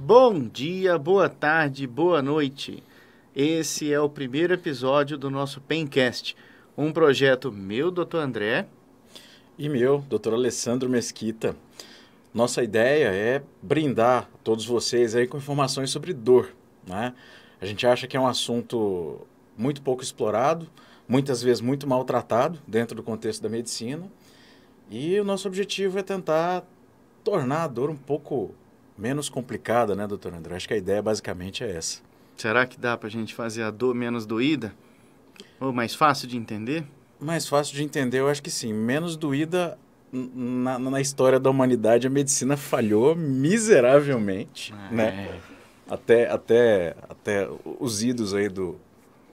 Bom dia, boa tarde, boa noite. Esse é o primeiro episódio do nosso Pencast, um projeto meu, Dr. André. E meu, Dr. Alessandro Mesquita. Nossa ideia é brindar todos vocês aí com informações sobre dor, né? A gente acha que é um assunto muito pouco explorado, muitas vezes muito maltratado dentro do contexto da medicina. E o nosso objetivo é tentar tornar a dor um pouco menos complicada, né, doutor André? Acho que a ideia basicamente é essa. Será que dá pra gente fazer a dor menos doída? Ou mais fácil de entender? Mais fácil de entender, eu acho que sim. Menos doída na história da humanidade, a medicina falhou miseravelmente, né? Até os idos aí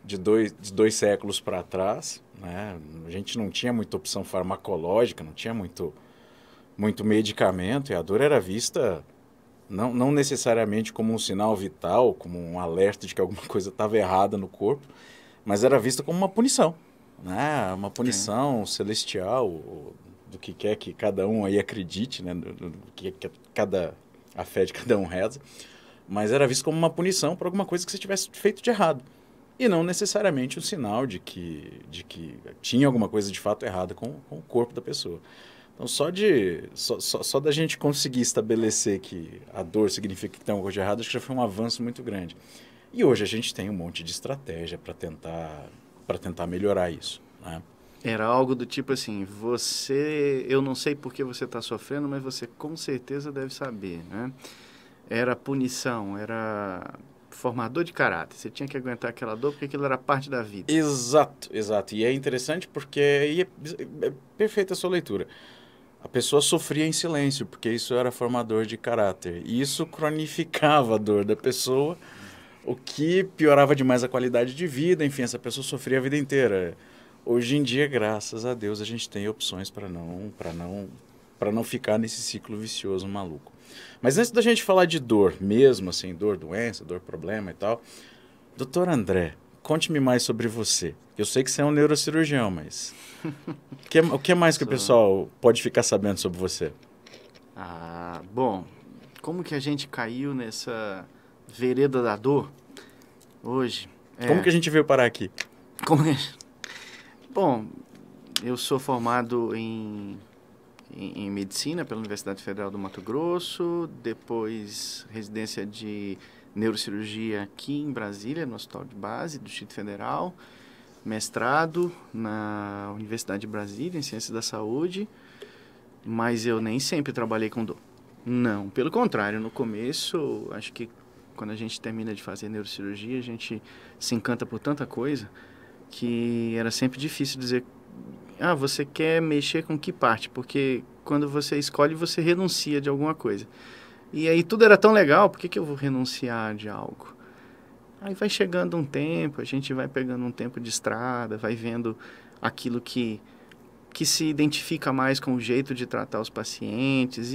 de dois séculos para trás, né? A gente não tinha muita opção farmacológica, não tinha muito medicamento, e a dor era vista não necessariamente como um sinal vital, como um alerta de que alguma coisa estava errada no corpo, mas era vista como uma punição, né? Uma punição celestial, do que quer que cada um aí acredite, né? Do que a fé de cada um reza, mas era visto como uma punição por alguma coisa que você tivesse feito de errado. E não necessariamente um sinal de que tinha alguma coisa de fato errada com o corpo da pessoa. Então, só da gente conseguir estabelecer que a dor significa que tem alguma coisa de errado, acho que já foi um avanço muito grande. E hoje a gente tem um monte de estratégia para tentar melhorar isso, né? Era algo do tipo assim, eu não sei por que você está sofrendo, mas você com certeza deve saber, né? Era punição, era formador de caráter. Você tinha que aguentar aquela dor porque aquilo era parte da vida. Exato, exato. E é interessante porque é perfeita a sua leitura. A pessoa sofria em silêncio, porque isso era formador de caráter. E isso cronificava a dor da pessoa, o que piorava demais a qualidade de vida. Enfim, essa pessoa sofria a vida inteira. Hoje em dia, graças a Deus, a gente tem opções para não ficar nesse ciclo vicioso maluco. Mas antes da gente falar de dor mesmo, assim, dor, doença, dor, problema e tal, doutor André, conte-me mais sobre você. Eu sei que você é um neurocirurgião, mas o que mais que o pessoal pode ficar sabendo sobre você? Bom, como que a gente caiu nessa vereda da dor hoje? Como que a gente veio parar aqui? Bom, eu sou formado em medicina pela Universidade Federal do Mato Grosso, depois residência de neurocirurgia aqui em Brasília, no Hospital de Base do Distrito Federal, mestrado na Universidade de Brasília em Ciências da Saúde, mas eu nem sempre trabalhei com dor. Não, pelo contrário, no começo, acho que quando a gente termina de fazer neurocirurgia, a gente se encanta por tanta coisa que era sempre difícil dizer, você quer mexer com que parte? Porque quando você escolhe, você renuncia de alguma coisa. E aí tudo era tão legal, por que eu vou renunciar de algo? Aí vai chegando um tempo, a gente vai pegando um tempo de estrada, vai vendo aquilo que se identifica mais com o jeito de tratar os pacientes.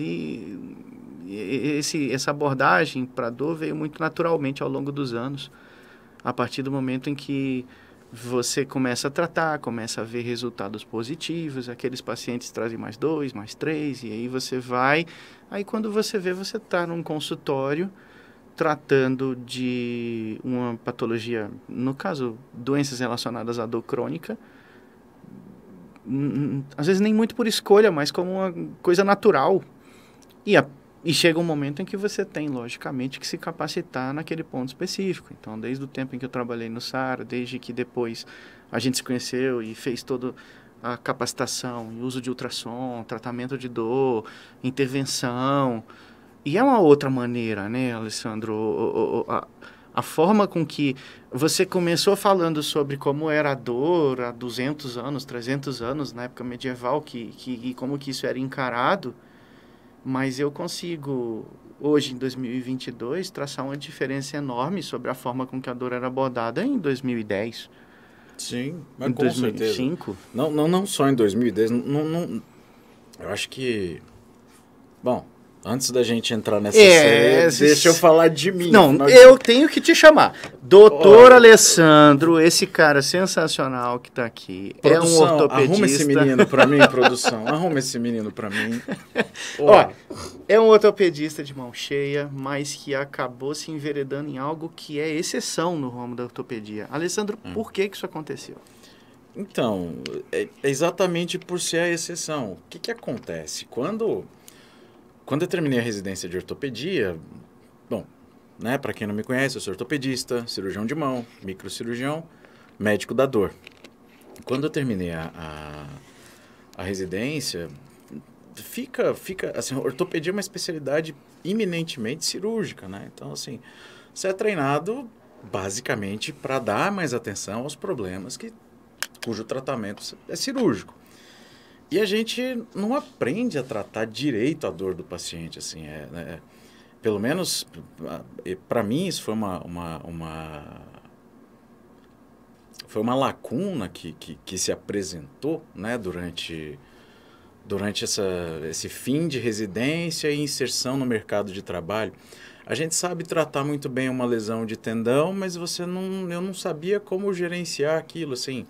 Essa abordagem para a dor veio muito naturalmente ao longo dos anos, a partir do momento em que você começa a tratar, começa a ver resultados positivos, aqueles pacientes trazem mais 2, mais 3, e aí você vai. Aí quando você vê, você está num consultório tratando de uma patologia, no caso, doenças relacionadas à dor crônica, às vezes nem muito por escolha, mas como uma coisa natural. E chega um momento em que você tem, logicamente, que se capacitar naquele ponto específico. Então, desde o tempo em que eu trabalhei no SARA, desde que depois a gente se conheceu e fez toda a capacitação, uso de ultrassom, tratamento de dor, intervenção. E é uma outra maneira, né, Alessandro? A forma com que você começou falando sobre como era a dor há 200 anos, 300 anos, na época medieval, e como que isso era encarado. Mas eu consigo, hoje, em 2022, traçar uma diferença enorme sobre a forma com que a dor era abordada em 2010. Sim, mas em com 2005. certeza. Não só em 2010. Eu acho que... Bom, Antes da gente entrar nessa série, deixa eu falar de mim. Não, eu tenho que te chamar. Doutor Alessandro, esse cara sensacional que tá aqui. Produção, é um ortopedista. Arruma esse menino pra mim, produção. Arruma esse menino pra mim. Ó, é um ortopedista de mão cheia, mas que acabou se enveredando em algo que é exceção no ramo da ortopedia. Alessandro, por que isso aconteceu? Então, é exatamente por ser a exceção. O que acontece? Quando eu terminei a residência de ortopedia, bom, né, para quem não me conhece, eu sou ortopedista, cirurgião de mão, microcirurgião, médico da dor. Quando eu terminei a residência, fica assim, ortopedia é uma especialidade eminentemente cirúrgica, né? Então, assim, você é treinado basicamente para dar mais atenção aos problemas cujo tratamento é cirúrgico. E a gente não aprende a tratar direito a dor do paciente, assim, pelo menos para mim isso foi foi uma lacuna que se apresentou, né, durante esse fim de residência e inserção no mercado de trabalho. A gente sabe tratar muito bem uma lesão de tendão, mas eu não sabia como gerenciar aquilo, assim.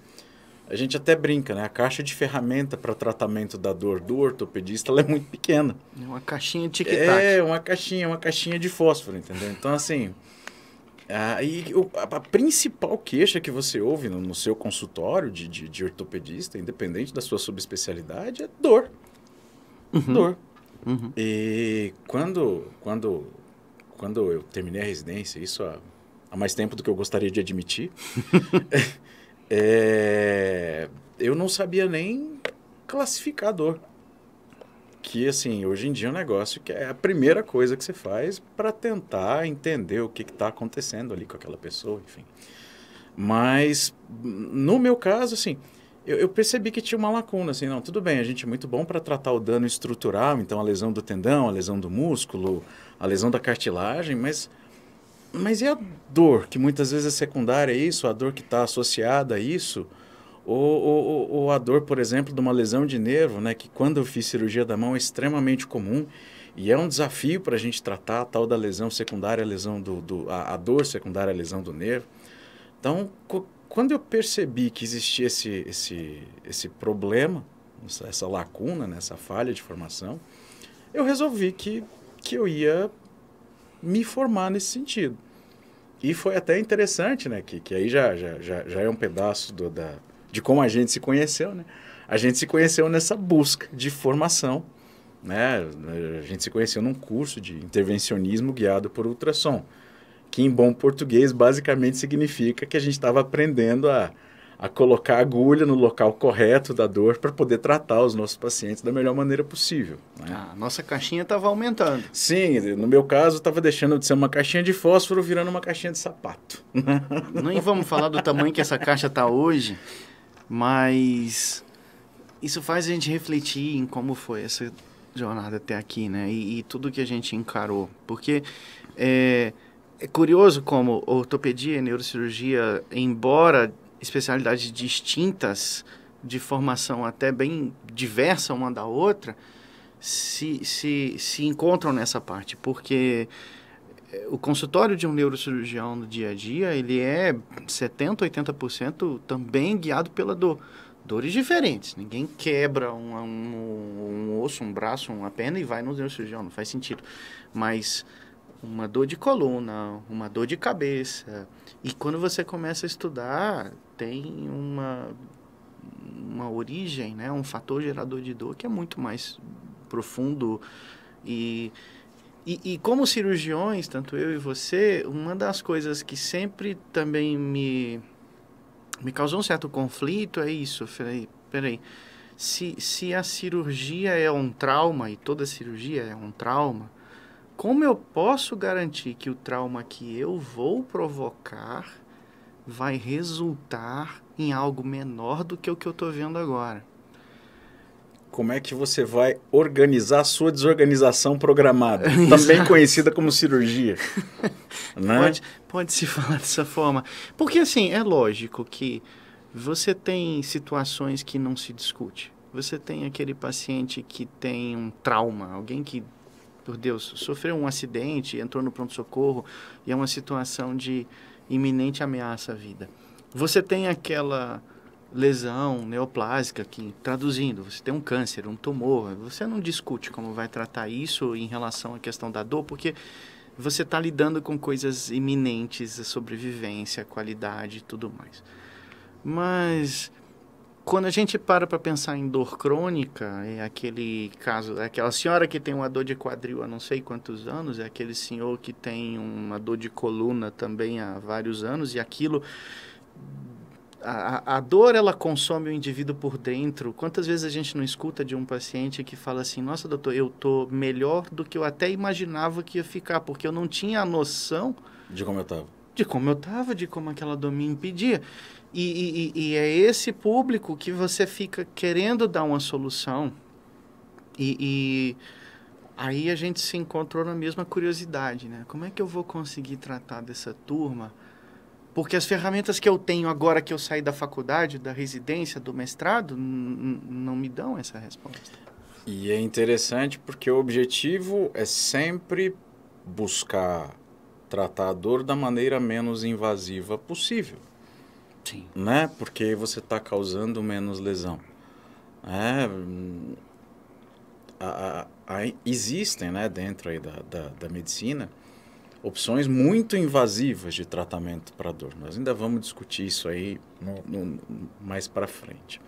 A gente até brinca, né? A caixa de ferramenta para tratamento da dor do ortopedista ela é muito pequena. É uma caixinha de tic-tac. É, uma caixinha de fósforo, entendeu? Então, assim, a principal queixa que você ouve no seu consultório de ortopedista, independente da sua subespecialidade, é dor. Uhum. Dor. Uhum. E quando eu terminei a residência, isso há mais tempo do que eu gostaria de admitir... eu não sabia nem classificar a dor. Que, assim, hoje em dia é um negócio que é a primeira coisa que você faz para tentar entender o que está acontecendo ali com aquela pessoa, enfim. Mas, no meu caso, assim, eu percebi que tinha uma lacuna, assim, não, tudo bem, a gente é muito bom para tratar o dano estrutural, então a lesão do tendão, a lesão do músculo, a lesão da cartilagem, mas e a dor, que muitas vezes é secundária a isso, a dor que está associada a isso, ou a dor, por exemplo, de uma lesão de nervo, né, que quando eu fiz cirurgia da mão é extremamente comum e é um desafio para a gente tratar a tal da lesão secundária, a dor secundária, a lesão do nervo. Então, quando eu percebi que existia esse problema, essa lacuna, né, essa falha de formação, eu resolvi que eu ia me formar nesse sentido. E foi até interessante, né, que aí já é um pedaço de como a gente se conheceu, né? A gente se conheceu nessa busca de formação, né? A gente se conheceu num curso de intervencionismo guiado por ultrassom, que em bom português basicamente significa que a gente estava aprendendo a colocar a agulha no local correto da dor para poder tratar os nossos pacientes da melhor maneira possível, né? A nossa caixinha estava aumentando. Sim, no meu caso estava deixando de ser uma caixinha de fósforo virando uma caixinha de sapato. Nem vamos falar do tamanho que essa caixa está hoje, mas isso faz a gente refletir em como foi essa jornada até aqui, né? E tudo que a gente encarou. Porque é curioso como ortopedia e neurocirurgia, embora especialidades distintas, de formação até bem diversa uma da outra, se encontram nessa parte, porque o consultório de um neurocirurgião no dia a dia, ele é 70%, 80% também guiado pela dor. Dores diferentes. Ninguém quebra um osso, um braço, uma perna e vai no neurocirurgião, não faz sentido. Mas uma dor de coluna, uma dor de cabeça. E quando você começa a estudar, tem uma origem, né? Um fator gerador de dor que é muito mais profundo. E como cirurgiões, tanto eu e você, uma das coisas que sempre também me causou um certo conflito é isso. Eu falei, peraí, se a cirurgia é um trauma, e toda cirurgia é um trauma, como eu posso garantir que o trauma que eu vou provocar vai resultar em algo menor do que o que eu estou vendo agora? Como é que você vai organizar a sua desorganização programada, também conhecida como cirurgia? Né? Pode se falar dessa forma. Porque, assim, é lógico que você tem situações que não se discute. Você tem aquele paciente que tem um trauma, alguém que por Deus, sofreu um acidente, entrou no pronto-socorro e é uma situação de iminente ameaça à vida. Você tem aquela lesão neoplásica que, traduzindo, você tem um câncer, um tumor, você não discute como vai tratar isso em relação à questão da dor, porque você está lidando com coisas iminentes, a sobrevivência, a qualidade e tudo mais. Mas quando a gente para pensar em dor crônica, é aquele caso, é aquela senhora que tem uma dor de quadril há não sei quantos anos, é aquele senhor que tem uma dor de coluna também há vários anos, e aquilo... A dor, ela consome o indivíduo por dentro. Quantas vezes a gente não escuta de um paciente que fala assim, nossa, doutor, eu tô melhor do que eu até imaginava que ia ficar, porque eu não tinha a noção... De como eu estava. De como aquela dor me impedia. E é esse público que você fica querendo dar uma solução. E aí a gente se encontrou na mesma curiosidade, né? Como é que eu vou conseguir tratar dessa turma? Porque as ferramentas que eu tenho agora que eu saí da faculdade, da residência, do mestrado, não me dão essa resposta. E é interessante porque o objetivo é sempre buscar tratar a dor da maneira menos invasiva possível. Sim. Né? Porque você está causando menos lesão. Existem, né, dentro aí da medicina, opções muito invasivas de tratamento para dor. Nós ainda vamos discutir isso aí mais para frente.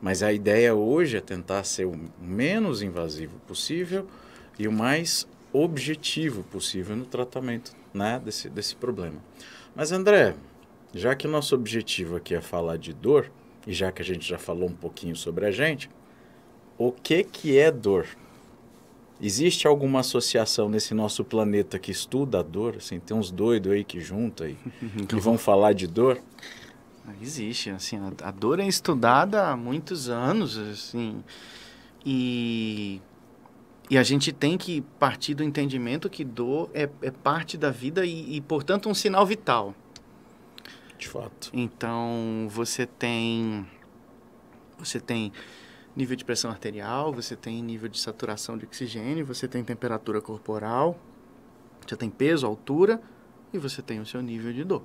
Mas a ideia hoje é tentar ser o menos invasivo possível e o mais objetivo possível no tratamento, né, desse problema. Mas, André, já que o nosso objetivo aqui é falar de dor, e já que a gente já falou um pouquinho sobre a gente, o que é dor? Existe alguma associação nesse nosso planeta que estuda a dor? Assim, tem uns doidos aí que juntam e vão falar de dor? Existe, assim, a dor é estudada há muitos anos, assim, e a gente tem que partir do entendimento que dor é parte da vida e, portanto, um sinal vital. De fato. Então, você tem nível de pressão arterial, você tem nível de saturação de oxigênio, você tem temperatura corporal, você tem peso, altura e você tem o seu nível de dor.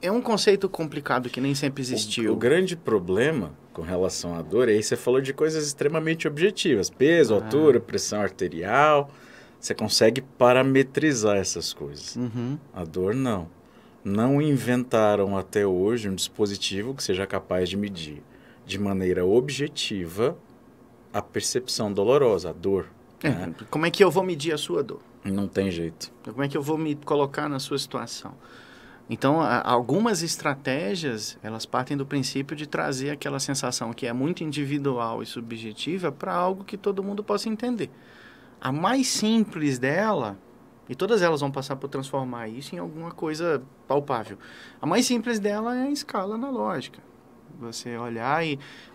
É um conceito complicado que nem sempre existiu. O grande problema com relação à dor, aí você falou de coisas extremamente objetivas. Peso, altura, pressão arterial. Você consegue parametrizar essas coisas. Uhum. A dor, não. Não inventaram até hoje um dispositivo que seja capaz de medir de maneira objetiva a percepção dolorosa, a dor. Né? Como é que eu vou medir a sua dor? Não tem jeito. Como é que eu vou me colocar na sua situação? Então, algumas estratégias, elas partem do princípio de trazer aquela sensação que é muito individual e subjetiva para algo que todo mundo possa entender. A mais simples dela, e todas elas vão passar por transformar isso em alguma coisa palpável. A mais simples dela é a escala analógica. Você olhar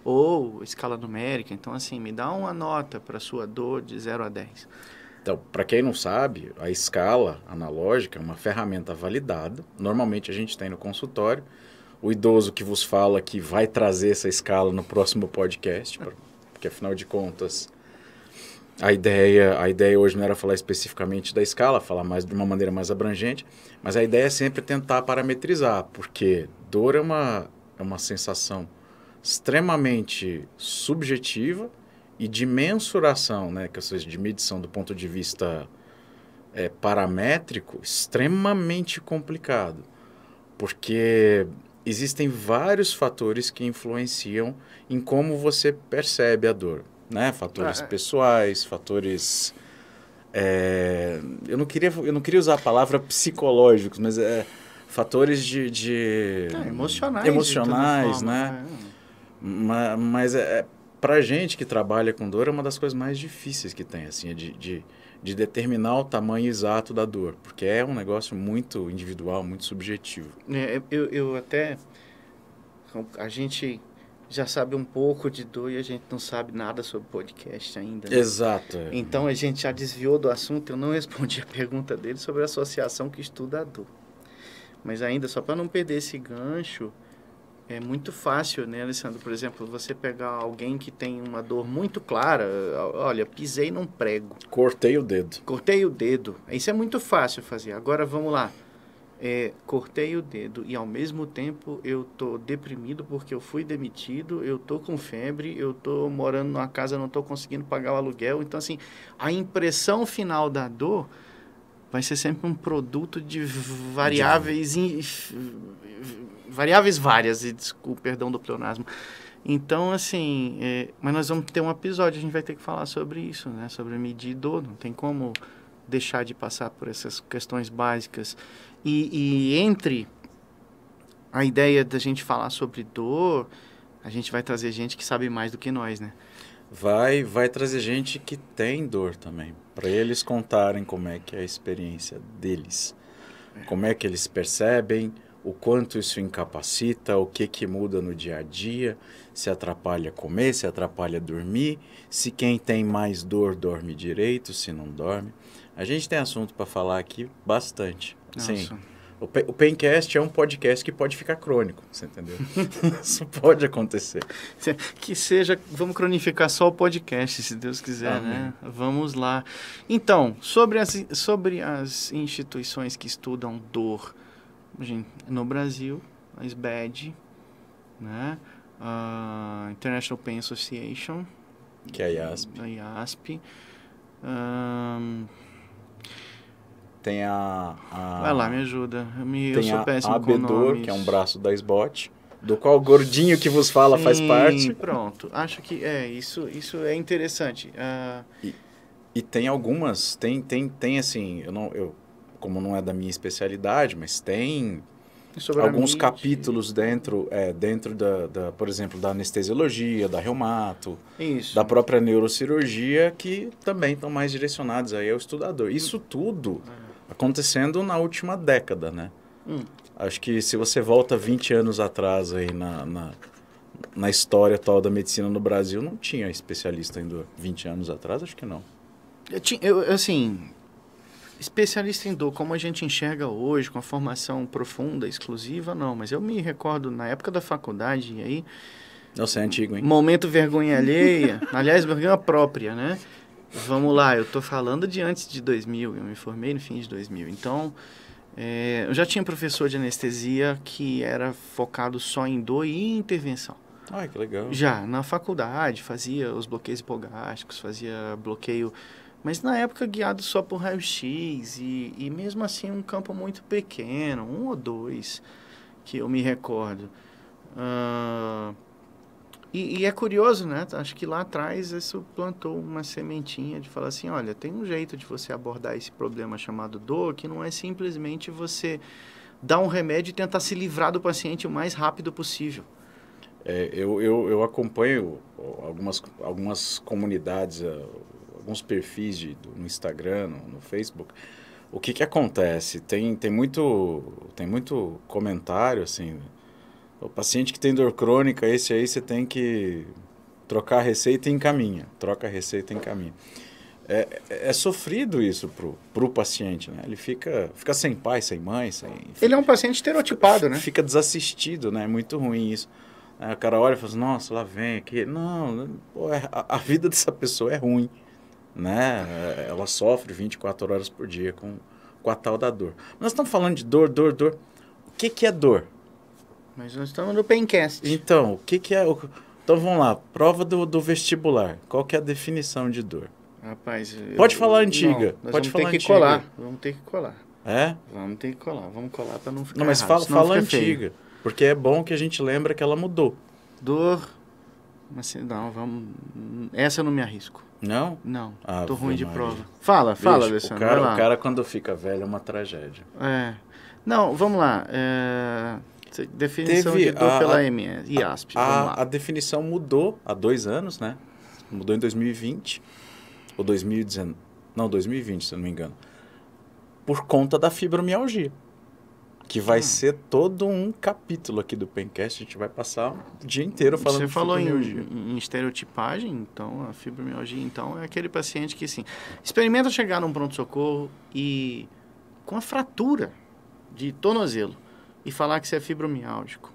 ou escala numérica. Então, assim, me dá uma nota para a sua dor de 0 a 10. Então, para quem não sabe, a escala analógica é uma ferramenta validada. Normalmente a gente tem no consultório. O idoso que vos fala que vai trazer essa escala no próximo podcast, porque afinal de contas, a ideia hoje não era falar especificamente da escala, falar mais de uma maneira mais abrangente, mas a ideia é sempre tentar parametrizar, porque dor é uma sensação extremamente subjetiva e de mensuração, né, que seja de medição do ponto de vista paramétrico, extremamente complicado, porque existem vários fatores que influenciam em como você percebe a dor, né? Fatores pessoais, fatores... eu não queria usar a palavra psicológicos, mas fatores de emocionais, né? Mas pra gente que trabalha com dor, é uma das coisas mais difíceis que tem, assim, de determinar o tamanho exato da dor, porque é um negócio muito individual, muito subjetivo. Eu até... A gente já sabe um pouco de dor e a gente não sabe nada sobre podcast ainda. Né? Exato. Então, a gente já desviou do assunto, eu não respondi a pergunta dele sobre a associação que estuda a dor. Mas ainda, só para não perder esse gancho, É muito fácil, né, Alessandro? Por exemplo, você pegar alguém que tem uma dor muito clara, olha, pisei num prego. Cortei o dedo. Cortei o dedo. Isso é muito fácil fazer. Agora, vamos lá. Cortei o dedo e, ao mesmo tempo, eu tô deprimido porque eu fui demitido, eu tô com febre, eu tô morando numa casa, não tô conseguindo pagar o aluguel. Então, assim, a impressão final da dor vai ser sempre um produto de variáveis, variáveis várias, e desculpa, perdão do pleonasmo. Então, assim, mas nós vamos ter um episódio, a gente vai ter que falar sobre isso, né? Sobre medir dor, não tem como deixar de passar por essas questões básicas. E entre a ideia da gente falar sobre dor, a gente vai trazer gente que sabe mais do que nós, né? Vai trazer gente que tem dor também, para eles contarem como é que é a experiência deles. Como é que eles percebem, o quanto isso incapacita, o que muda no dia a dia, se atrapalha comer, se atrapalha dormir, se quem tem mais dor dorme direito, se não dorme. A gente tem assunto para falar aqui bastante. Sim. O Pencast é um podcast que pode ficar crônico, você entendeu? Isso pode acontecer. Que seja, vamos cronificar só o podcast, se Deus quiser, Amém. né? Vamos lá. Então, sobre as instituições que estudam dor, gente, no Brasil, a SBED, né? A International Pain Association, Que é a IASP. A IASP. Tem Vai lá, me ajuda. Eu Tem sou péssimo a com Abedor, nomes. que é um braço da SBOT, do qual o gordinho que vos fala faz parte. Pronto. Acho que isso é interessante. E tem algumas, tem assim, como não é da minha especialidade, mas tem alguns capítulos dentro por exemplo, da anestesiologia, da reumato, da própria neurocirurgia, que também estão mais direcionados aí ao estudador. Isso tudo acontecendo na última década, né? Acho que se você volta 20 anos atrás aí na história atual da medicina no Brasil, não tinha especialista ainda 20 anos atrás, acho que não. Assim, especialista em dor, como a gente enxerga hoje, com a formação profunda, exclusiva, não. Mas eu me recordo, na época da faculdade, e aí... Você é antigo, hein? Momento vergonha alheia, aliás, vergonha própria, né? Vamos lá, eu tô falando de antes de 2000, eu me formei no fim de 2000. Então, eu já tinha professor de anestesia que era focado só em dor e intervenção. Ah, que legal. Já, na faculdade, fazia os bloqueios hipogástricos, fazia bloqueio... Mas na época guiado só por raio-x e mesmo assim um campo muito pequeno, 1 ou 2, que eu me recordo. E é curioso, né? Acho que lá atrás isso plantou uma sementinha de falar assim, olha, tem um jeito de você abordar esse problema chamado dor, que não é simplesmente você dar um remédio e tentar se livrar do paciente o mais rápido possível. Eu acompanho algumas comunidades, alguns perfis no Instagram, no Facebook. O que acontece? Tem muito comentário, assim, o paciente que tem dor crônica, esse aí você tem que trocar a receita e encaminha. Troca a receita e encaminha. É sofrido isso pro paciente, né? Ele fica sem pai, sem mãe, Ele é um paciente estereotipado, né? Fica desassistido, né? É muito ruim isso. Aí o cara olha e fala assim, nossa, lá vem aqui. Não, pô, a vida dessa pessoa é ruim, né? Ela sofre 24 horas por dia com a tal da dor. Nós estamos falando de dor. O que é dor? Mas nós estamos no Pencast. Então, o que é... Então, vamos lá. Prova do vestibular. Qual que é a definição de dor? Rapaz... Pode falar antiga. Não, Pode falar antiga. Vamos ter que colar. É? Vamos ter que colar. Vamos colar para não ficar Não, mas errado, fala antiga. Feio. Porque é bom que a gente lembra que ela mudou. Dor... Mas não, vamos... Essa eu não me arrisco. Não? Não, tô ruim de prova. Fala, Alessandro. O cara quando fica velho é uma tragédia. Não, vamos lá. Definição de dor pela IASP. A definição mudou há 2 anos, né? Mudou em 2020. Ou 2019. Não, 2020, se eu não me engano. Por conta da fibromialgia. Que vai ser todo um capítulo aqui do Pencast. A gente vai passar o dia inteiro falando de fibromialgia. Você falou em estereotipagem, então a fibromialgia então, é aquele paciente que, assim, experimenta chegar num pronto-socorro e com a fratura de tornozelo e falar que você é fibromiálgico.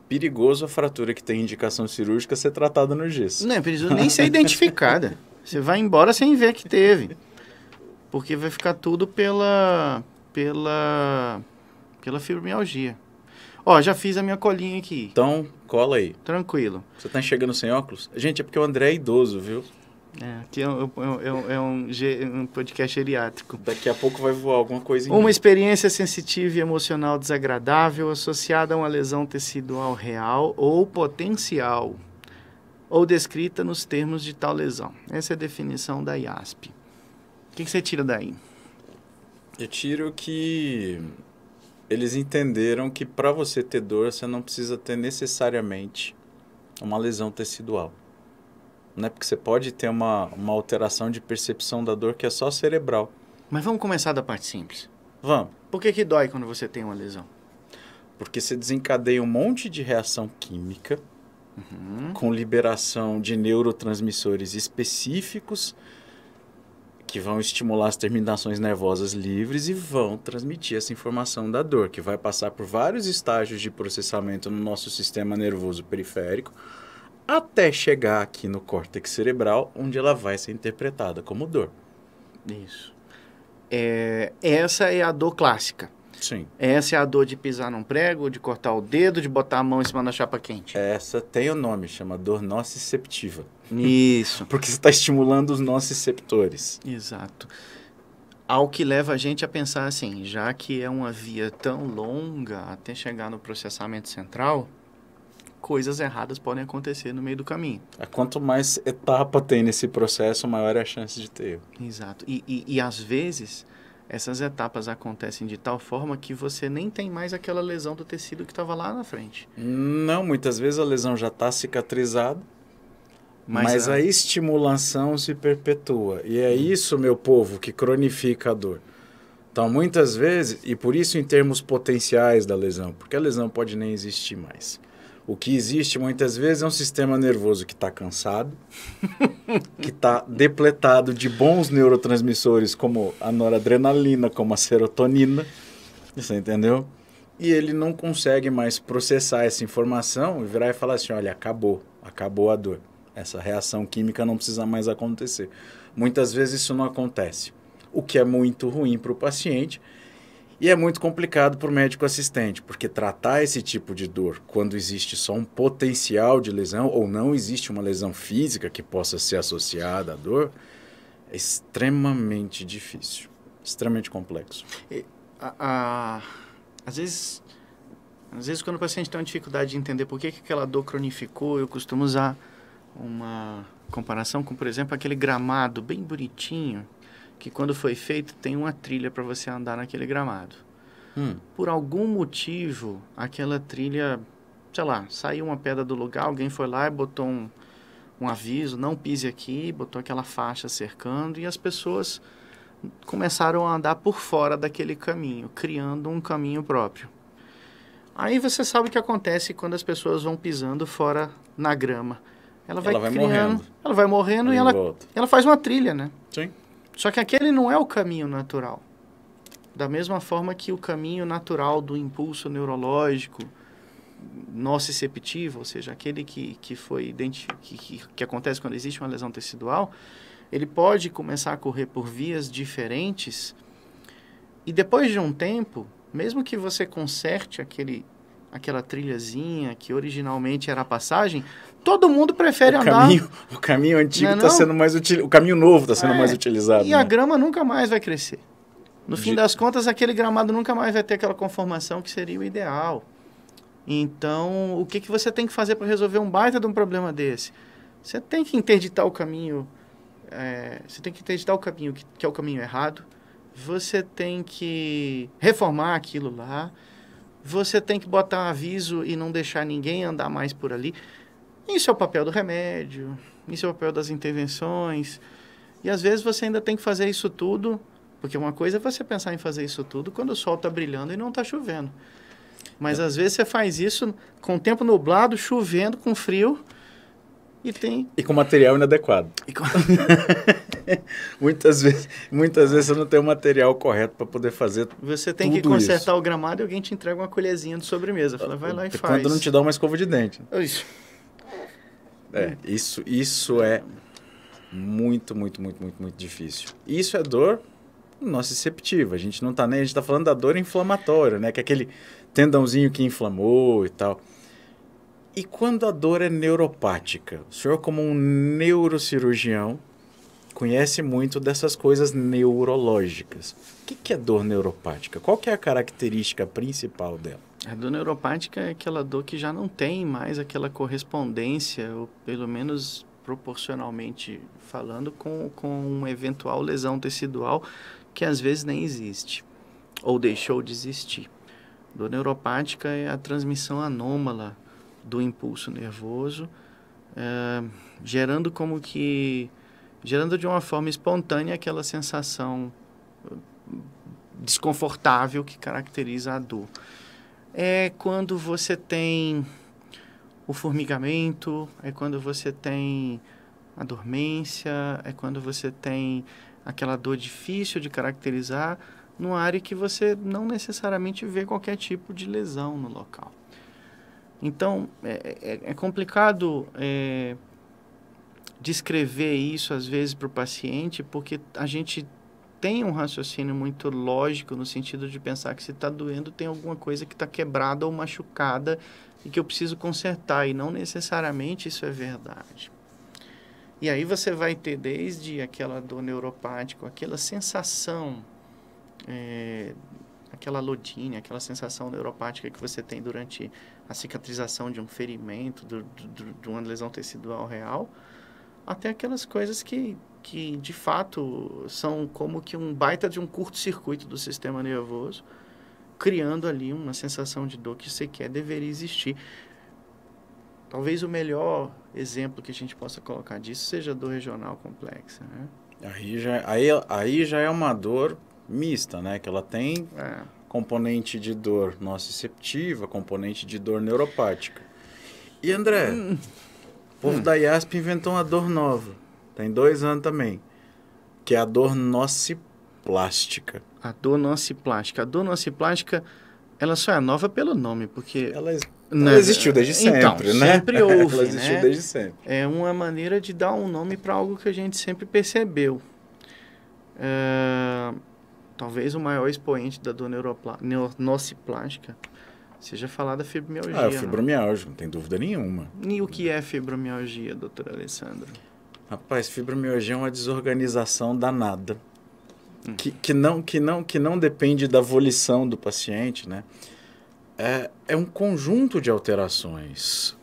perigoso a fratura que tem indicação cirúrgica ser tratada no gesso. Não é preciso nem ser identificada. Você vai embora sem ver que teve. Porque vai ficar tudo pela fibromialgia. Ó, já fiz a minha colinha aqui. Então, cola aí. Tranquilo. Você tá enxergando sem óculos? Gente, é porque o André é idoso, viu? Aqui é um podcast geriátrico. Daqui a pouco vai voar alguma coisa em Uma mim. experiência sensitiva e emocional desagradável associada a uma lesão tecidual real ou potencial, ou descrita nos termos de tal lesão. Essa é a definição da IASP. O que você tira daí? Eu tiro que eles entenderam que para você ter dor, você não precisa ter necessariamente uma lesão tecidual. Né? Porque você pode ter uma alteração de percepção da dor que é só cerebral. Mas vamos começar da parte simples. Vamos. Por que dói quando você tem uma lesão? Porque você desencadeia um monte de reação química com liberação de neurotransmissores específicos que vão estimular as terminações nervosas livres e vão transmitir essa informação da dor, que vai passar por vários estágios de processamento no nosso sistema nervoso periférico, até chegar aqui no córtex cerebral, onde ela vai ser interpretada como dor. Isso. Essa é a dor clássica. Sim. Essa é a dor de pisar num prego, de cortar o dedo, de botar a mão em cima da chapa quente. Essa tem o nome, chama dor nociceptiva. Isso. Porque você está estimulando os nociceptores. Exato. Ao que leva a gente a pensar assim, já que é uma via tão longa até chegar no processamento central, coisas erradas podem acontecer no meio do caminho. Quanto mais etapa tem nesse processo, maior é a chance de ter. Exato. E às vezes, essas etapas acontecem de tal forma que você nem tem mais aquela lesão do tecido que estava lá na frente. Não, muitas vezes a lesão já está cicatrizada, mas a estimulação se perpetua. E é isso, meu povo, que cronifica a dor. Então, muitas vezes, e por isso em termos potenciais da lesão, porque a lesão pode nem existir mais. O que existe muitas vezes é um sistema nervoso que está cansado, que está depletado de bons neurotransmissores como a noradrenalina, como a serotonina, você entendeu? E ele não consegue mais processar essa informação e virar e falar assim, olha, acabou a dor. Essa reação química não precisa mais acontecer. Muitas vezes isso não acontece, o que é muito ruim para o paciente. E é muito complicado para o médico assistente, porque tratar esse tipo de dor, quando existe só um potencial de lesão, ou não existe uma lesão física que possa ser associada à dor, é extremamente difícil, extremamente complexo. Às vezes, quando o paciente tem uma dificuldade de entender por que aquela dor cronificou, eu costumo usar uma comparação com, por exemplo, aquele gramado bem bonitinho, que quando foi feito tem uma trilha para você andar naquele gramado. Por algum motivo, aquela trilha, sei lá, saiu uma pedra do lugar, alguém foi lá e botou um aviso, não pise aqui, botou aquela faixa cercando e as pessoas começaram a andar por fora daquele caminho, criando um caminho próprio. Aí você sabe o que acontece quando as pessoas vão pisando fora na grama. Ela vai criando, ela vai morrendo e ela faz uma trilha, né? Sim. Só que aquele não é o caminho natural. Da mesma forma que o caminho natural do impulso neurológico nociceptivo, ou seja, aquele que acontece quando existe uma lesão tecidual, ele pode começar a correr por vias diferentes e depois de um tempo, mesmo que você conserte aquela trilhazinha que originalmente era a passagem, todo mundo prefere andar... O caminho antigo está sendo mais utilizado, o caminho novo está sendo mais utilizado. E a grama nunca mais vai crescer. No fim das contas, aquele gramado nunca mais vai ter aquela conformação que seria o ideal. Então, o que você tem que fazer para resolver um baita de um problema desse? Você tem que interditar o caminho, que é o caminho errado. Você tem que reformar aquilo lá. Você tem que botar um aviso e não deixar ninguém andar mais por ali. Isso é o papel do remédio, isso é o papel das intervenções. E às vezes você ainda tem que fazer isso tudo, porque uma coisa é você pensar em fazer isso tudo quando o sol está brilhando e não está chovendo. Mas às vezes você faz isso com o tempo nublado, chovendo, com frio, e com material inadequado. Muitas vezes você não tem o material correto para poder fazer Você tem que consertar o gramado e alguém te entrega uma colherzinha de sobremesa. Fala, vai lá e faz. Quando não te dá uma escova de dente. Isso. Isso é muito difícil. Isso é dor nociceptiva. A gente não tá nem... A gente tá falando da dor inflamatória, né? Que é aquele tendãozinho que inflamou e tal. E quando a dor é neuropática? O senhor, como um neurocirurgião, conhece muito dessas coisas neurológicas. O que é dor neuropática? Qual que é a característica principal dela? A dor neuropática é aquela dor que já não tem mais aquela correspondência, ou pelo menos proporcionalmente falando, com uma eventual lesão tecidual que às vezes nem existe, ou deixou de existir. Dor neuropática é a transmissão anômala do impulso nervoso, gerando de uma forma espontânea aquela sensação desconfortável que caracteriza a dor. É quando você tem o formigamento, é quando você tem a dormência, é quando você tem aquela dor difícil de caracterizar numa área que você não necessariamente vê qualquer tipo de lesão no local. Então, é complicado descrever isso, às vezes, para o paciente, porque a gente tem um raciocínio muito lógico no sentido de pensar que se está doendo, tem alguma coisa que está quebrada ou machucada e que eu preciso consertar, e não necessariamente isso é verdade. E aí você vai ter desde aquela dor neuropática, aquela sensação, aquela lodínia, aquela sensação neuropática que você tem durante a cicatrização de um ferimento, de uma lesão tecidual real, até aquelas coisas que de fato são como que um baita de um curto-circuito do sistema nervoso, criando ali uma sensação de dor que sequer deveria existir. Talvez o melhor exemplo que a gente possa colocar disso seja a dor regional complexa, né? Aí já é uma dor mista, né? Que ela tem componente de dor nociceptiva, componente de dor neuropática. E André, o povo da IASP inventou uma dor nova. Tem 2 anos também. Que é a dor nociplástica. A dor nociplástica. A dor nociplástica, ela só é nova pelo nome, porque... Ela existiu desde sempre, então, né? Sempre houve, ela existiu desde sempre. É uma maneira de dar um nome para algo que a gente sempre percebeu. Talvez o maior expoente da dor nociplástica seja falar da fibromialgia. Fibromialgia, não tem dúvida nenhuma. E o que é fibromialgia, doutor Alessandro? Rapaz, fibromialgia é uma desorganização danada. Que não depende da volição do paciente, né? É um conjunto de alterações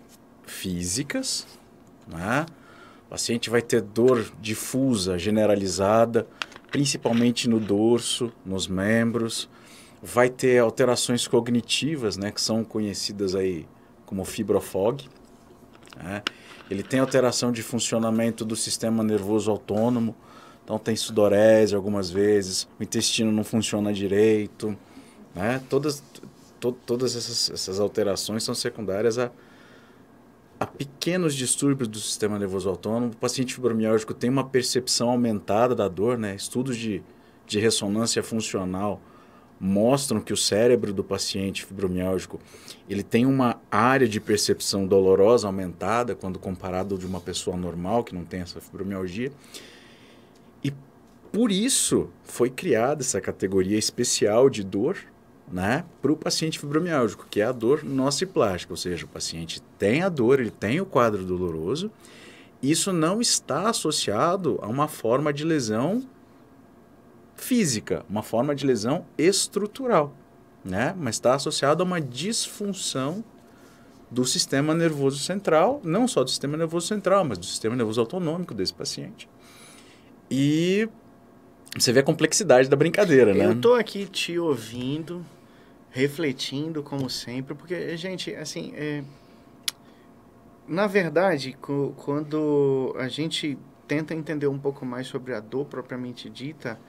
físicas, né? O paciente vai ter dor difusa, generalizada, principalmente no dorso, nos membros. Vai ter alterações cognitivas, né? Que são conhecidas aí como fibrofog, né? Ele tem alteração de funcionamento do sistema nervoso autônomo. Então, tem sudorese algumas vezes, o intestino não funciona direito, né? Todas essas alterações são secundárias a pequenos distúrbios do sistema nervoso autônomo. O paciente fibromialgico tem uma percepção aumentada da dor, né? Estudos de ressonância funcional mostram que o cérebro do paciente fibromialgico ele tem uma área de percepção dolorosa aumentada quando comparado de uma pessoa normal que não tem essa fibromialgia. E por isso foi criada essa categoria especial de dor, né, para o paciente fibromialgico, que é a dor nociplástica, ou seja, o paciente tem a dor, ele tem o quadro doloroso, isso não está associado a uma forma de lesão física, uma forma de lesão estrutural, né, mas está associado a uma disfunção do sistema nervoso central, não só do sistema nervoso central, mas do sistema nervoso autonômico desse paciente. E você vê a complexidade da brincadeira, né? Eu estou aqui te ouvindo, refletindo, como sempre, porque, gente, assim, na verdade, quando a gente tenta entender um pouco mais sobre a dor propriamente dita,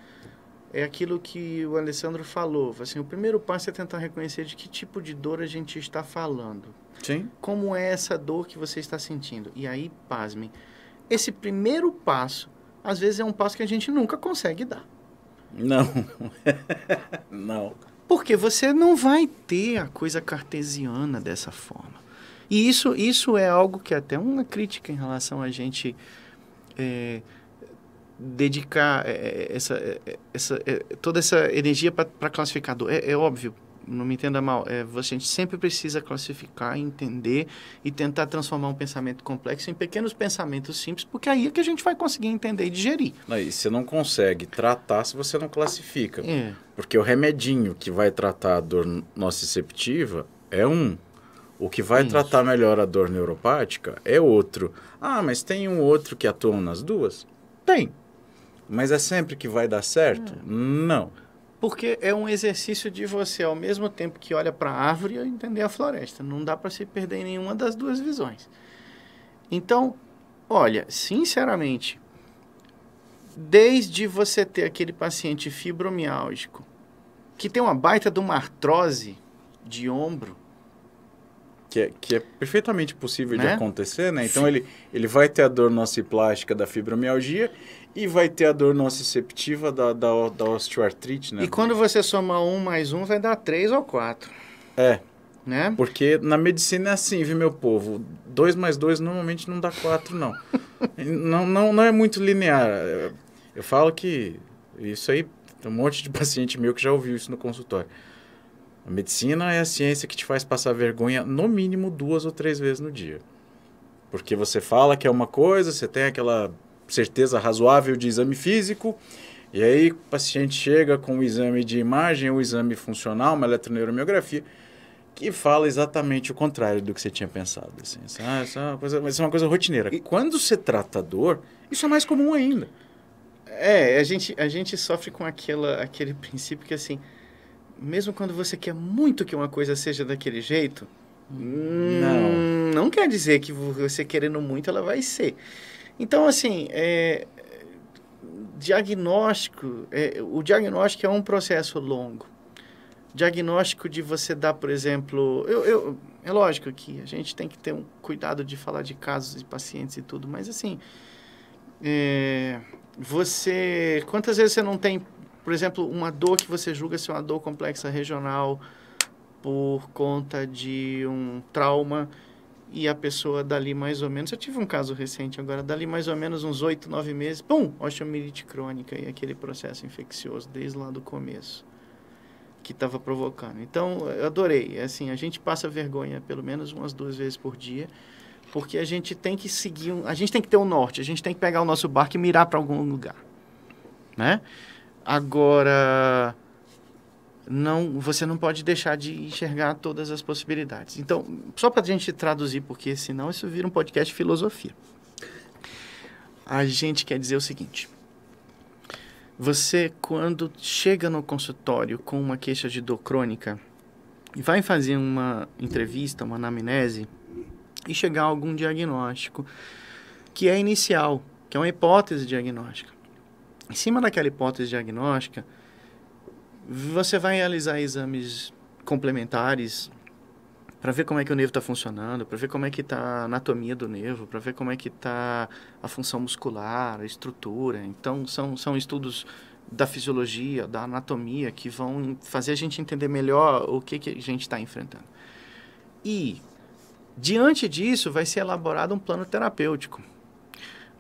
é aquilo que o Alessandro falou. Assim, o primeiro passo é tentar reconhecer de que tipo de dor a gente está falando. Sim. Como é essa dor que você está sentindo? E aí, pasmem, esse primeiro passo às vezes é um passo que a gente nunca consegue dar. Não. Não. Porque você não vai ter a coisa cartesiana dessa forma. E isso é algo que é até uma crítica em relação a gente dedicar toda essa energia para classificador. É óbvio, não me entenda mal, a gente sempre precisa classificar, entender e tentar transformar um pensamento complexo em pequenos pensamentos simples, porque aí é que a gente vai conseguir entender e digerir. E você não consegue tratar se você não classifica. Porque o remedinho que vai tratar a dor nociceptiva é um. O que vai tratar melhor a dor neuropática é outro. Ah, mas tem um outro que atua nas duas? Tem. Mas é sempre que vai dar certo? Não. Porque é um exercício de você, ao mesmo tempo que olha para a árvore, entender a floresta. Não dá para se perder em nenhuma das duas visões. Então, olha, sinceramente, desde você ter aquele paciente fibromiálgico que tem uma baita de uma artrose de ombro, que é perfeitamente possível de acontecer, né? Então, ele vai ter a dor nociplástica da fibromialgia e vai ter a dor nociceptiva da osteoartrite, né? E quando você soma 1 mais 1, vai dar 3 ou 4. Né? Porque na medicina é assim, viu, meu povo? 2 mais 2 normalmente não dá 4, não. não é muito linear. Eu falo que isso aí, tem um monte de paciente meu que já ouviu isso no consultório. A medicina é a ciência que te faz passar vergonha no mínimo 2 ou 3 vezes no dia. Porque você fala que é uma coisa, você tem aquela certeza razoável de exame físico, e aí o paciente chega com o exame de imagem, o exame funcional, uma eletroneuromiografia, que fala exatamente o contrário do que você tinha pensado. Assim. Isso é uma coisa rotineira. E quando você trata a dor, isso é mais comum ainda. A gente sofre com aquele princípio que, assim, mesmo quando você quer muito que uma coisa seja daquele jeito, não quer dizer que você querendo muito ela vai ser. Então, assim, o diagnóstico é um processo longo. Diagnóstico de você dar, por exemplo... é lógico que a gente tem que ter um cuidado de falar de casos de pacientes e tudo, mas, assim, quantas vezes você não tem, por exemplo, uma dor que você julga ser uma dor complexa regional por conta de um trauma e a pessoa dali mais ou menos... Eu tive um caso recente agora, dali mais ou menos uns 8, 9 meses, pum, osteomielite crônica e aquele processo infeccioso desde lá do começo que estava provocando. Então, eu adorei. Assim, a gente passa vergonha pelo menos umas 2 vezes por dia, porque a gente tem que seguir... a gente tem que ter um norte, a gente tem que pegar o nosso barco e mirar para algum lugar, né? Agora, você não pode deixar de enxergar todas as possibilidades. Então, só para a gente traduzir, porque senão isso vira um podcast de filosofia. A gente quer dizer o seguinte: você, quando chega no consultório com uma queixa de dor crônica, vai fazer uma entrevista, uma anamnese, e chegar a algum diagnóstico que é inicial, que é uma hipótese diagnóstica. Em cima daquela hipótese diagnóstica, você vai realizar exames complementares para ver como é que o nervo está funcionando, para ver como é que está a anatomia do nervo, para ver como é que está a função muscular, a estrutura. Então, são estudos da fisiologia, da anatomia, que vão fazer a gente entender melhor o que a gente está enfrentando. E, diante disso, vai ser elaborado um plano terapêutico.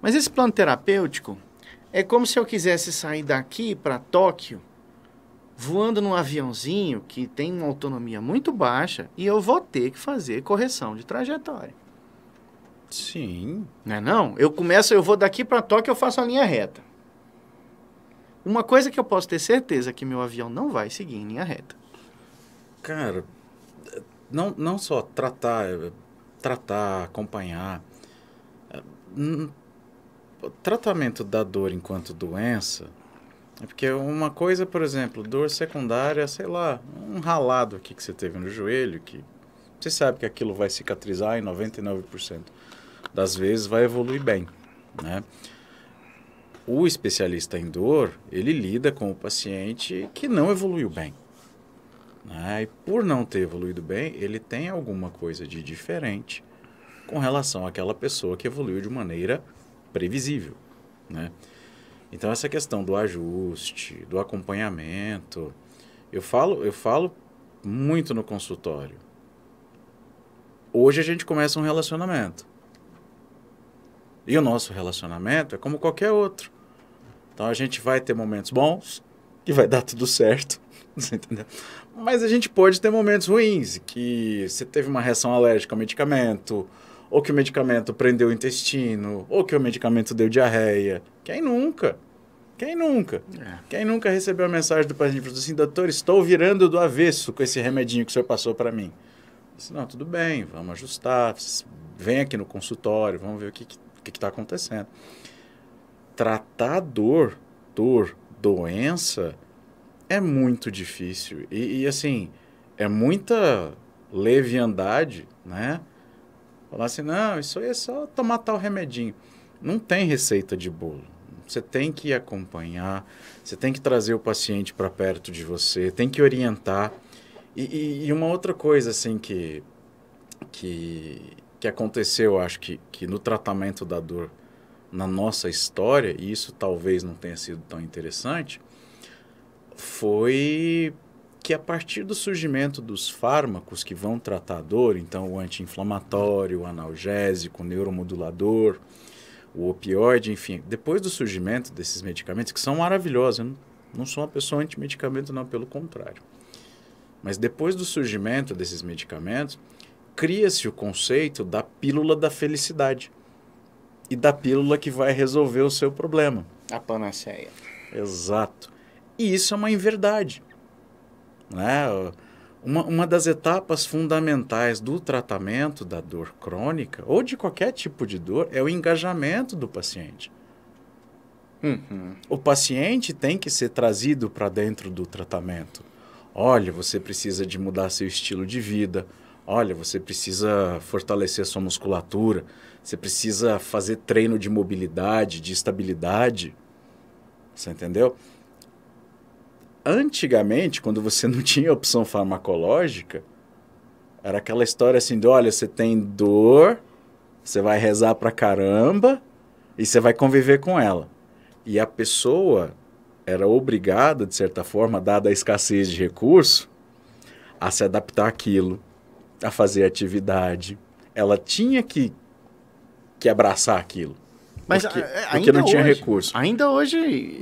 Mas esse plano terapêutico é como se eu quisesse sair daqui para Tóquio, voando num aviãozinho que tem uma autonomia muito baixa, e eu vou ter que fazer correção de trajetória. Sim. Não? Eu vou daqui para Tóquio, eu faço a linha reta. Uma coisa que eu posso ter certeza é que meu avião não vai seguir em linha reta. Cara, não só tratar, acompanhar. Tratamento da dor enquanto doença... É porque uma coisa, por exemplo, dor secundária, sei lá, um ralado aqui que você teve no joelho, que você sabe que aquilo vai cicatrizar e 99% das vezes vai evoluir bem, né? O especialista em dor, ele lida com o paciente que não evoluiu bem, né? E por não ter evoluído bem, ele tem alguma coisa de diferente com relação àquela pessoa que evoluiu de maneira previsível, né? Então, essa questão do ajuste, do acompanhamento, eu falo muito no consultório. Hoje a gente começa um relacionamento. E o nosso relacionamento é como qualquer outro. Então, a gente vai ter momentos bons, que vai dar tudo certo, você entendeu? Mas a gente pode ter momentos ruins, que você teve uma reação alérgica ao medicamento, ou que o medicamento prendeu o intestino, ou que o medicamento deu diarreia. Quem nunca? Quem nunca? Quem nunca recebeu a mensagem do paciente e falou assim, doutor, estou virando do avesso com esse remedinho que o senhor passou para mim. Eu disse, não, tudo bem, vamos ajustar, vem aqui no consultório, vamos ver o que está acontecendo. Tratar dor, doença, é muito difícil. E assim, é muita leviandade, né? Falar assim, não, isso aí é só tomar tal remedinho. Não tem receita de bolo. Você tem que acompanhar, você tem que trazer o paciente para perto de você, tem que orientar. E uma outra coisa, assim, que aconteceu, acho que no tratamento da dor na nossa história, e isso talvez não tenha sido tão interessante, foi que a partir do surgimento dos fármacos que vão tratar a dor, então o anti-inflamatório, o analgésico, o neuromodulador, o opioide, enfim, depois do surgimento desses medicamentos, que são maravilhosos, eu não sou uma pessoa anti-medicamento, não, pelo contrário. Mas depois do surgimento desses medicamentos, cria-se o conceito da pílula da felicidade e da pílula que vai resolver o seu problema. A panaceia. Exato. E isso é uma inverdade. Né? Uma das etapas fundamentais do tratamento da dor crônica, ou de qualquer tipo de dor, é o engajamento do paciente. O paciente tem que ser trazido para dentro do tratamento. Olha, você precisa de mudar seu estilo de vida. Olha, você precisa fortalecer sua musculatura. Você precisa fazer treino de mobilidade, de estabilidade. Você entendeu? Antigamente, quando você não tinha opção farmacológica, era aquela história assim de, olha, você tem dor, você vai rezar pra caramba e você vai conviver com ela. E a pessoa era obrigada, de certa forma, dada a escassez de recurso, a se adaptar àquilo, a fazer atividade. Ela tinha que abraçar aquilo. Mas porque não tinha recurso. Ainda hoje,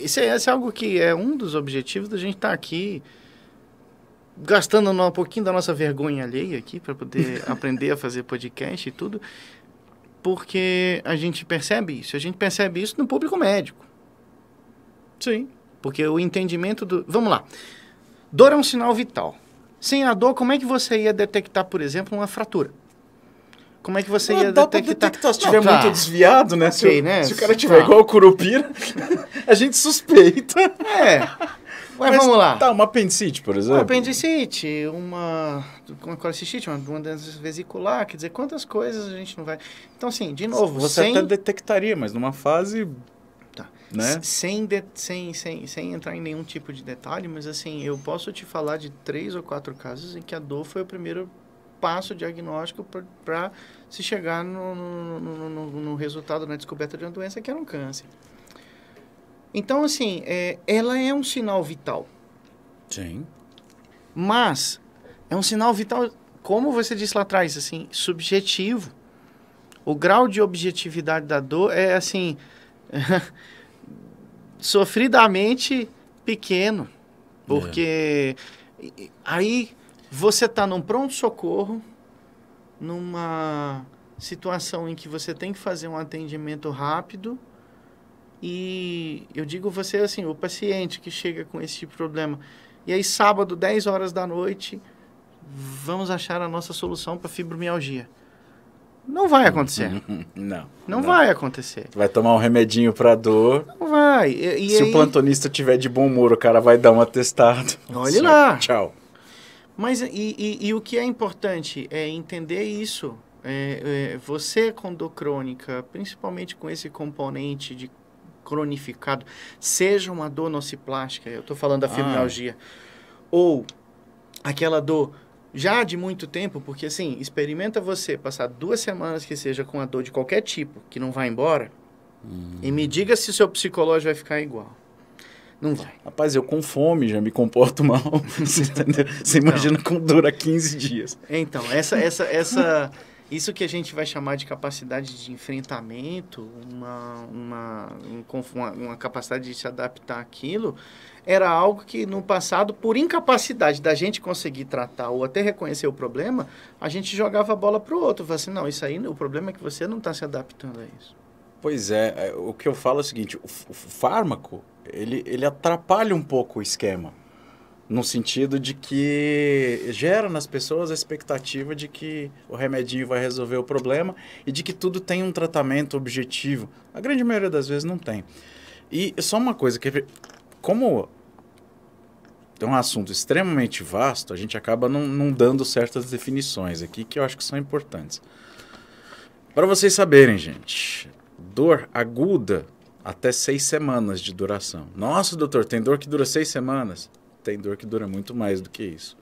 isso é algo que é um dos objetivos da gente estar aqui, gastando um pouquinho da nossa vergonha alheia aqui, para poder aprender a fazer podcast e tudo, porque a gente percebe isso. A gente percebe isso no público médico. Sim. Porque o entendimento do... Vamos lá. Dor é um sinal vital. Sem a dor, como é que você ia detectar, por exemplo, uma fratura? Como é que você ia detectar? Se estiver muito desviado, né? Okay, né? Se o cara estiver igual o Curupira, a gente suspeita. Mas vamos lá. Tá, uma apendicite, por exemplo. Uma apendicite, uma colecistite, uma doença vesicular, quer dizer, quantas coisas a gente não vai... Então, assim, de novo... Você até detectaria, mas numa fase... Tá. Né? Sem entrar em nenhum tipo de detalhe, mas assim, eu posso te falar de 3 ou 4 casos em que a dor foi o primeiro passo diagnóstico para se chegar no resultado, na descoberta de uma doença que era um câncer. Então, assim, ela é um sinal vital. Sim. Mas é um sinal vital, como você disse lá atrás, assim, subjetivo. O grau de objetividade da dor é, assim, sofridamente pequeno. Porque aí você está num pronto-socorro, numa situação em que você tem que fazer um atendimento rápido e eu digo você assim, o paciente que chega com esse tipo de problema, e aí sábado, 10 horas da noite, vamos achar a nossa solução para fibromialgia. Não vai acontecer. Não vai acontecer. Vai tomar um remedinho para dor. Não vai. Se o plantonista tiver de bom humor, o cara vai dar um atestado. Olha lá. Tchau. Mas e o que é importante é entender isso. Você com dor crônica, principalmente com esse componente de cronificado, seja uma dor nociplástica, eu estou falando da fibromialgia, ou aquela dor já de muito tempo, porque assim, experimenta você passar 2 semanas que seja com a dor de qualquer tipo, que não vai embora, E me diga se o seu psicológico vai ficar igual. Não vai. Rapaz, eu com fome já me comporto mal. Você entendeu? Você imagina como dura 15 dias. Então, isso que a gente vai chamar de capacidade de enfrentamento, uma capacidade de se adaptar àquilo, era algo que no passado, por incapacidade da gente conseguir tratar ou até reconhecer o problema, a gente jogava a bola para o outro. Falava assim, não, isso aí, o problema é que você não está se adaptando a isso. Pois é, o que eu falo é o seguinte, o fármaco, ele atrapalha um pouco o esquema, no sentido de que gera nas pessoas a expectativa de que o remedinho vai resolver o problema e de que tudo tem um tratamento objetivo. A grande maioria das vezes não tem. E só uma coisa, como é um assunto extremamente vasto, a gente acaba não dando certas definições aqui que eu acho que são importantes. Para vocês saberem, gente, dor aguda até 6 semanas de duração. Nossa, doutor, tem dor que dura 6 semanas? Tem dor que dura muito mais do que isso.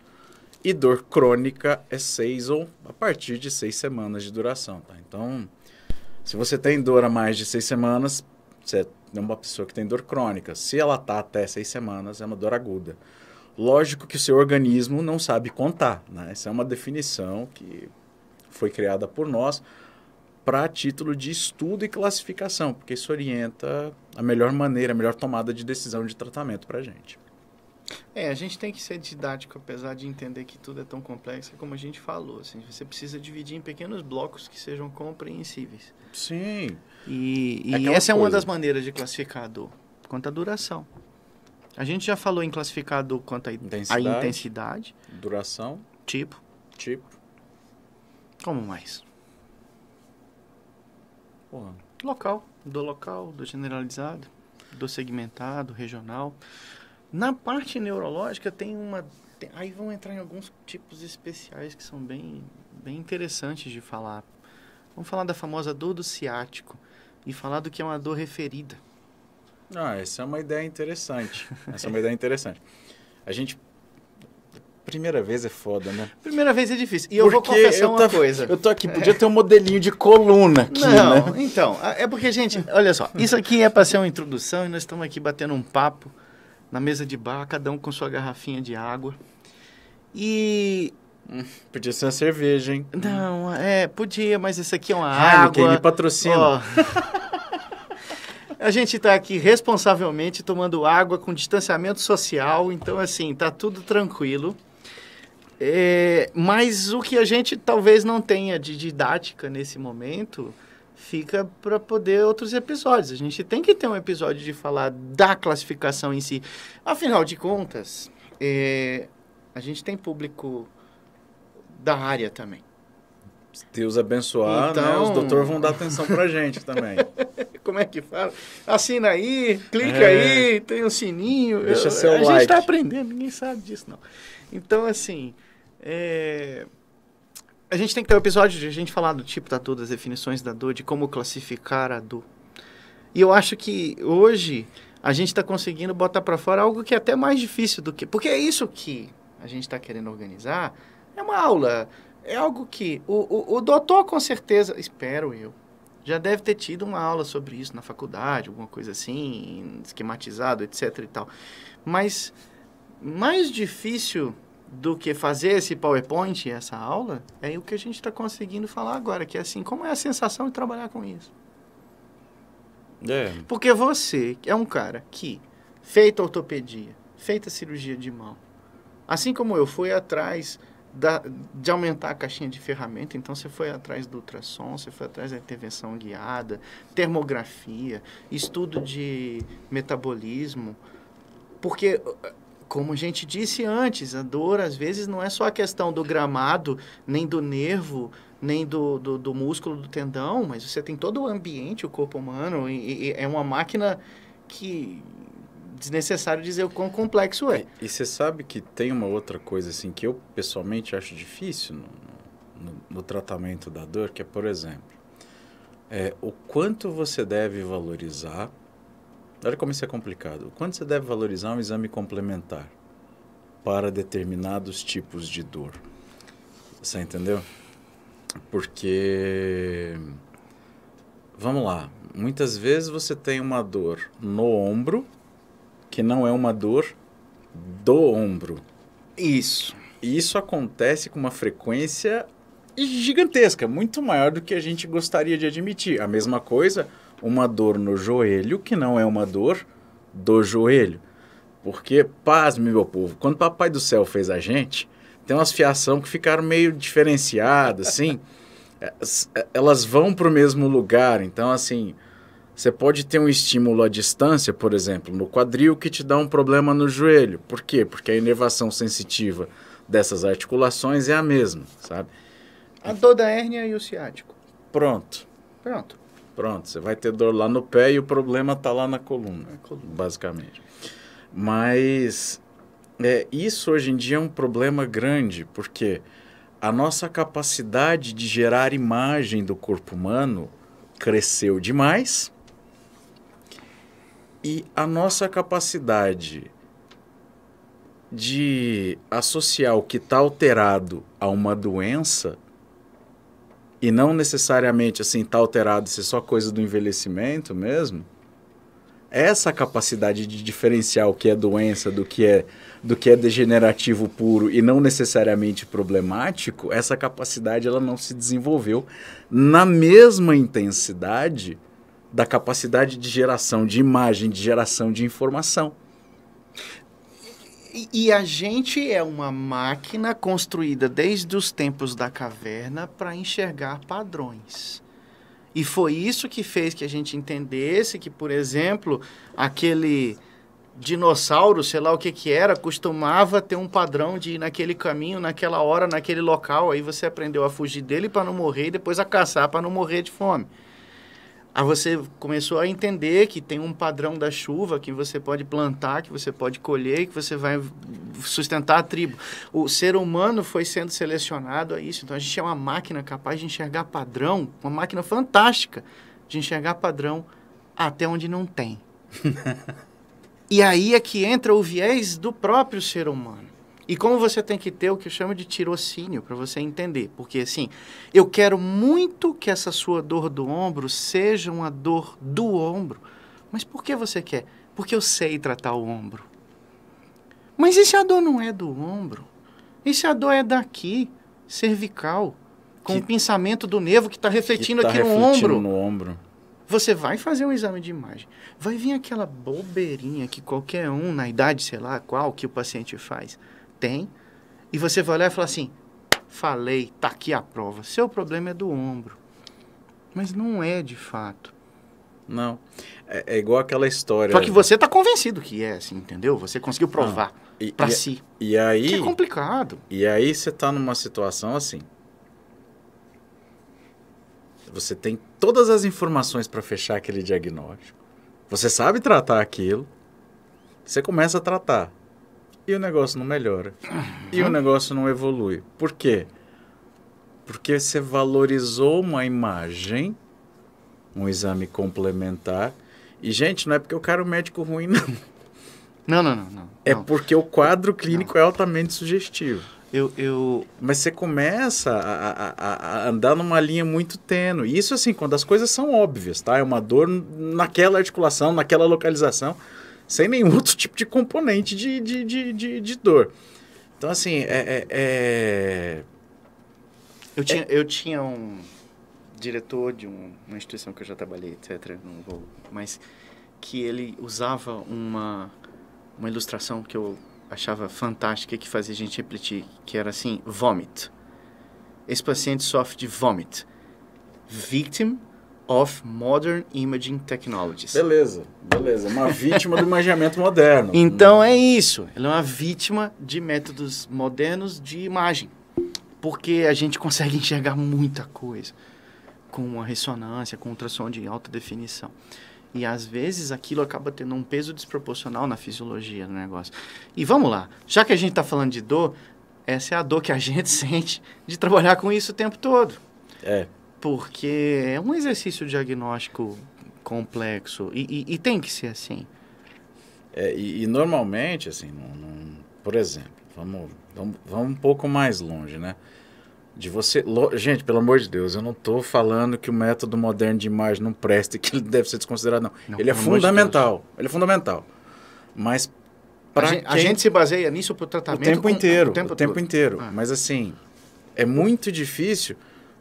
E dor crônica é 6 ou a partir de 6 semanas de duração. Tá? Então, se você tem dor há mais de 6 semanas, você é uma pessoa que tem dor crônica. Se ela está até 6 semanas, é uma dor aguda. Lógico que o seu organismo não sabe contar. Né? Essa é uma definição que foi criada por nós para título de estudo e classificação, porque isso orienta a melhor maneira, a melhor tomada de decisão de tratamento para a gente. A gente tem que ser didático, apesar de entender que tudo é tão complexo, como a gente falou. Assim, você precisa dividir em pequenos blocos que sejam compreensíveis. Sim. E essa é uma das maneiras de classificar a dor, quanto à duração. A gente já falou em classificar a dor quanto à intensidade, duração, tipo. Como mais? Local, do generalizado, do segmentado, regional. Na parte neurológica aí vão entrar em alguns tipos especiais que são bem interessantes de falar. Vamos falar da famosa dor do ciático e falar do que é uma dor referida. Essa é uma ideia interessante. A gente... Primeira vez é foda, né? Primeira vez é difícil. E eu vou confessar uma coisa. Eu tô aqui, podia ter um modelinho de coluna aqui, Não, né? Então, é porque, gente, olha só, isso aqui é para ser uma introdução e nós estamos aqui batendo um papo na mesa de bar, cada um com sua garrafinha de água. E... Podia ser uma cerveja, hein? Não, podia, mas isso aqui é uma água. Quem me patrocina. A gente está aqui responsavelmente tomando água com distanciamento social, então, assim, tá tudo tranquilo. Mas o que a gente talvez não tenha de didática nesse momento fica para poder outros episódios. A gente tem que ter um episódio de falar da classificação em si. Afinal de contas, a gente tem público da área também. Se Deus abençoar, então, né? Os doutores vão dar atenção pra gente também. Como é que fala? Assina aí, clica aí, tem um sininho. Deixa seu like. A gente está aprendendo, ninguém sabe disso, não. Então, assim, a gente tem que ter um episódio de a gente falar do tipo da dor, das definições da dor, de como classificar a dor. E eu acho que hoje a gente está conseguindo botar para fora algo que é até mais difícil do que... Porque é isso que a gente está querendo organizar, é uma aula... É algo que o doutor, com certeza, espero eu, já deve ter tido uma aula sobre isso na faculdade, alguma coisa assim, esquematizado, etc. e tal. Mas mais difícil do que fazer esse PowerPoint, essa aula, é o que a gente está conseguindo falar agora, que é assim, como é a sensação de trabalhar com isso? Porque você é um cara que, feita ortopedia, feita cirurgia de mão, assim como eu fui atrás... de aumentar a caixinha de ferramenta, então você foi atrás do ultrassom, você foi atrás da intervenção guiada, termografia, estudo de metabolismo, porque, como a gente disse antes, a dor às vezes não é só a questão do gramado, nem do nervo, nem do músculo do tendão, mas você tem todo o ambiente, o corpo humano, e é uma máquina que... desnecessário dizer o quão complexo é. E você sabe que tem uma outra coisa assim que eu pessoalmente acho difícil no tratamento da dor, que é, por exemplo, o quanto você deve valorizar, olha como isso é complicado, o quanto você deve valorizar um exame complementar para determinados tipos de dor. Você entendeu? Porque vamos lá. Muitas vezes você tem uma dor no ombro, que não é uma dor do ombro. Isso. E isso acontece com uma frequência gigantesca, muito maior do que a gente gostaria de admitir. A mesma coisa, uma dor no joelho, que não é uma dor do joelho. Porque, pasme, meu povo, quando o Papai do Céu fez a gente, tem umas fiação que ficaram meio diferenciadas, assim. Elas vão para o mesmo lugar. Então, assim, você pode ter um estímulo à distância, por exemplo, no quadril, que te dá um problema no joelho. Por quê? Porque a inervação sensitiva dessas articulações é a mesma, sabe? A dor da hérnia e o ciático. Pronto. Você vai ter dor lá no pé e o problema está lá na coluna, basicamente. Mas isso hoje em dia é um problema grande, porque a nossa capacidade de gerar imagem do corpo humano cresceu demais e a nossa capacidade de associar o que está alterado a uma doença e não necessariamente assim está alterado, isso é só coisa do envelhecimento mesmo, essa capacidade de diferenciar o que é doença do que é degenerativo puro e não necessariamente problemático, essa capacidade ela não se desenvolveu na mesma intensidade da capacidade de geração de imagem, de geração de informação. E a gente é uma máquina construída desde os tempos da caverna para enxergar padrões. E foi isso que fez que a gente entendesse que, por exemplo, aquele dinossauro, sei lá o que era, costumava ter um padrão de ir naquele caminho, naquela hora, naquele local. Aí você aprendeu a fugir dele para não morrer e depois a caçar para não morrer de fome. Aí você começou a entender que tem um padrão da chuva que você pode plantar, que você pode colher, que você vai sustentar a tribo. O ser humano foi sendo selecionado a isso. Então a gente é uma máquina capaz de enxergar padrão, uma máquina fantástica de enxergar padrão até onde não tem. E aí é que entra o viés do próprio ser humano. E como você tem que ter o que eu chamo de tirocínio para você entender. Porque assim, eu quero muito que essa sua dor do ombro seja uma dor do ombro. Mas por que você quer? Porque eu sei tratar o ombro. Mas e se a dor não é do ombro? E se a dor é daqui, cervical, com o pensamento do nervo que está refletindo aqui no ombro? Você vai fazer um exame de imagem. Vai vir aquela bobeirinha que qualquer um, na idade, sei lá qual, que o paciente faz. Tem, e você vai olhar e falar assim, falei, tá aqui a prova, seu problema é do ombro. Mas não é de fato. Não, é igual aquela história... Só que você tá convencido que é assim, entendeu? Você conseguiu provar para si. E aí... Que é complicado. E aí você tá numa situação assim, você tem todas as informações para fechar aquele diagnóstico, você sabe tratar aquilo, você começa a tratar. E o negócio não melhora. E o negócio não evolui. Por quê? Porque você valorizou uma imagem, um exame complementar. E, gente, não é porque eu quero um médico ruim, não. Não. É porque o quadro clínico é altamente sugestivo. Mas você começa a andar numa linha muito tênue. Isso, assim, quando as coisas são óbvias, tá? É uma dor naquela articulação, naquela localização, sem nenhum outro tipo de componente de dor. Então, assim, Eu tinha um diretor de uma instituição que eu já trabalhei, etc., não vou, mas que ele usava uma ilustração que eu achava fantástica, que fazia a gente refletir, que era assim, vomit. Esse paciente sofre de vomit. Victim of Modern Imaging Technologies. Beleza. Uma vítima do imaginamento moderno. Então é isso. Ele é uma vítima de métodos modernos de imagem. Porque a gente consegue enxergar muita coisa com uma ressonância, com ultrassom de alta definição. E às vezes aquilo acaba tendo um peso desproporcional na fisiologia do negócio. E vamos lá. Já que a gente está falando de dor, essa é a dor que a gente sente de trabalhar com isso o tempo todo. Porque é um exercício diagnóstico complexo e tem que ser assim. E normalmente, assim, por exemplo, vamos um pouco mais longe, né? De você... Gente, pelo amor de Deus, eu não estou falando que o método moderno de imagem não presta e que ele deve ser desconsiderado, não. Ele é fundamental. Ele é fundamental. Mas a gente se baseia nisso para o tratamento o tempo inteiro. O tempo inteiro. Mas assim, é muito difícil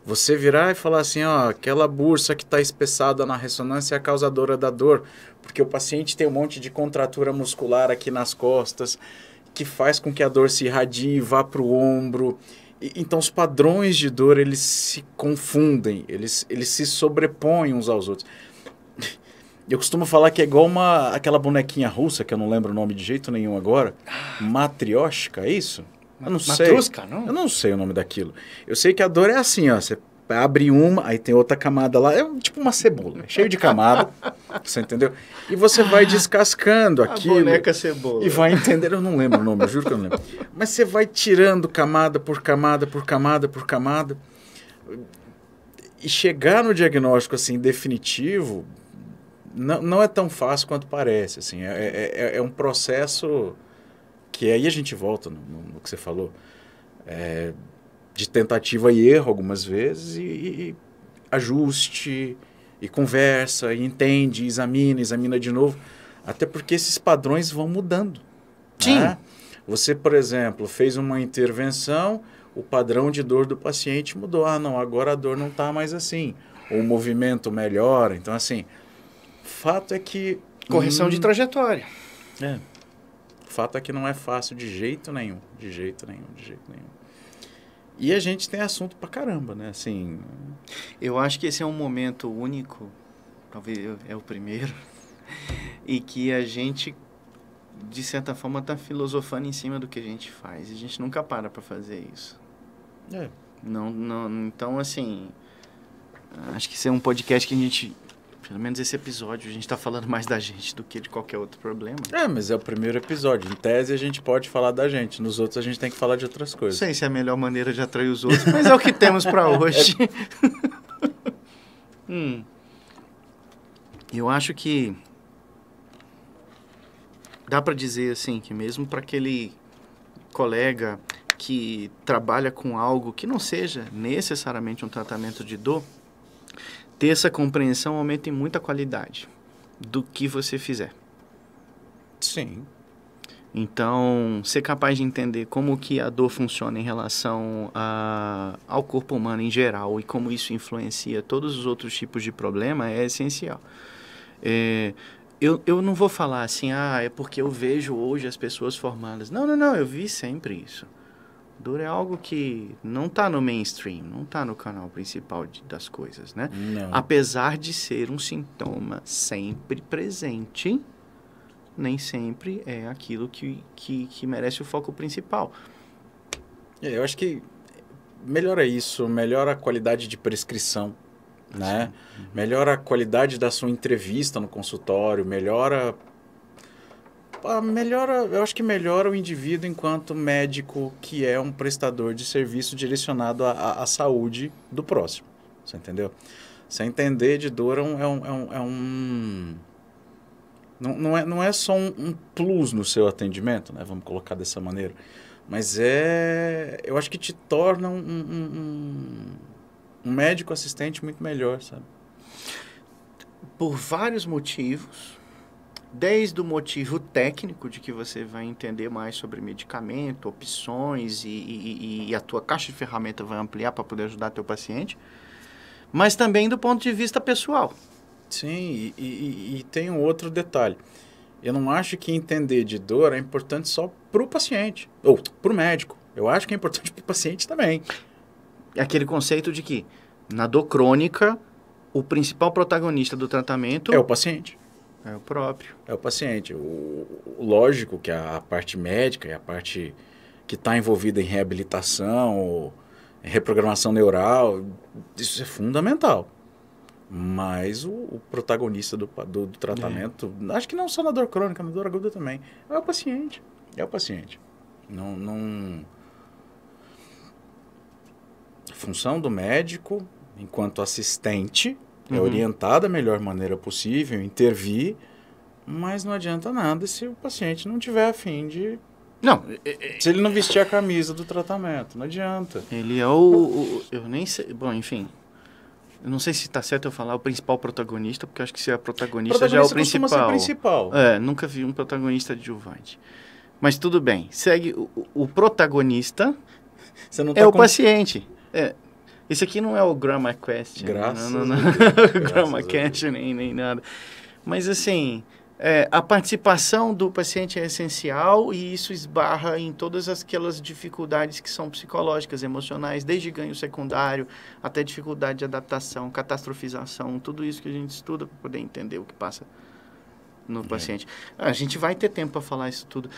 você virar e falar assim, ó, aquela bursa que está espessada na ressonância é a causadora da dor, porque o paciente tem um monte de contratura muscular aqui nas costas, que faz com que a dor se irradie, vá para o ombro. Então, os padrões de dor, eles se confundem, eles se sobrepõem uns aos outros. Eu costumo falar que é igual aquela bonequinha russa, que eu não lembro o nome de jeito nenhum agora, Matryoshka, é isso? Eu não sei. Matrushka, não? Eu não sei o nome daquilo. Eu sei que a dor é assim, ó, você abre uma, aí tem outra camada lá, é tipo uma cebola, cheio de camada, você entendeu? E você vai descascando aquilo. A boneca cebola. E vai entender, eu não lembro o nome, eu juro que eu não lembro. Mas você vai tirando camada por camada, por camada, por camada. E chegar no diagnóstico, assim, definitivo, não é tão fácil quanto parece, assim. É um processo que aí a gente volta no que você falou. De tentativa e erro algumas vezes e ajuste e conversa e entende, examina de novo, até porque esses padrões vão mudando. Sim. Né? Você, por exemplo, fez uma intervenção, o padrão de dor do paciente mudou. Ah, não, agora a dor não está mais assim. Ou o movimento melhora. Então, assim, fato é que... Correção de trajetória. O fato é que não é fácil de jeito nenhum. De jeito nenhum. E a gente tem assunto pra caramba, né? Assim... Eu acho que esse é um momento único, talvez é o primeiro, e que a gente, de certa forma, está filosofando em cima do que a gente faz. E a gente nunca para fazer isso. Então, assim, acho que esse é um podcast que a gente... Pelo menos esse episódio, a gente está falando mais da gente do que de qualquer outro problema. Mas é o primeiro episódio. Em tese, a gente pode falar da gente. Nos outros, a gente tem que falar de outras coisas. Não sei se é a melhor maneira de atrair os outros, mas é o que temos para hoje. Eu acho que dá para dizer, assim, que mesmo para aquele colega que trabalha com algo que não seja necessariamente um tratamento de dor, ter essa compreensão aumenta em muita qualidade do que você fizer. Sim. Então, ser capaz de entender como que a dor funciona em relação ao corpo humano em geral e como isso influencia todos os outros tipos de problema é essencial. Eu não vou falar assim, é porque eu vejo hoje as pessoas formadas. Não, eu vi sempre isso. Dor é algo que não está no mainstream, não está no canal principal das coisas, né? Não. Apesar de ser um sintoma sempre presente, nem sempre é aquilo que merece o foco principal. Eu acho que melhora isso, melhora a qualidade de prescrição, né? Melhora a qualidade da sua entrevista no consultório, melhora, eu acho que melhora o indivíduo enquanto médico que é um prestador de serviço direcionado à saúde do próximo, você entendeu? Você entender de dor não é só um plus no seu atendimento, né? Vamos colocar dessa maneira, mas eu acho que te torna um médico assistente muito melhor, sabe? Por vários motivos. Desde o motivo técnico de que você vai entender mais sobre medicamento, opções e a tua caixa de ferramenta vai ampliar para poder ajudar teu paciente, mas também do ponto de vista pessoal. Sim, e tem um outro detalhe. Eu não acho que entender de dor é importante só para o paciente, ou para o médico. Eu acho que é importante para o paciente também. É aquele conceito de que, na dor crônica, o principal protagonista do tratamento... é o paciente. É o próprio. É o paciente. Lógico que a parte médica e a parte que está envolvida em reabilitação, ou em reprogramação neural, isso é fundamental. Mas o protagonista do tratamento, acho que não só na dor crônica, na dor aguda também, é o paciente. É o paciente. A função do médico, enquanto assistente, é orientar da melhor maneira possível, intervir, mas não adianta nada se o paciente não tiver a fim de Não, Se ele não vestir a camisa do tratamento, não adianta. ele é eu nem sei... Bom, enfim... Eu não sei se está certo eu falar o principal protagonista, porque eu acho que se é protagonista já é o principal. Costuma ser principal. Nunca vi um protagonista adjuvante. Mas tudo bem. Segue o protagonista Você não é o paciente. Esse aqui não é o Grammar Quest. Graças não. a Deus. Grammar Quest nem nada. Mas assim, a participação do paciente é essencial e isso esbarra em todas aquelas dificuldades que são psicológicas, emocionais, desde ganho secundário até dificuldade de adaptação, catastrofização, tudo isso que a gente estuda para poder entender o que passa no paciente. A gente vai ter tempo para falar isso tudo.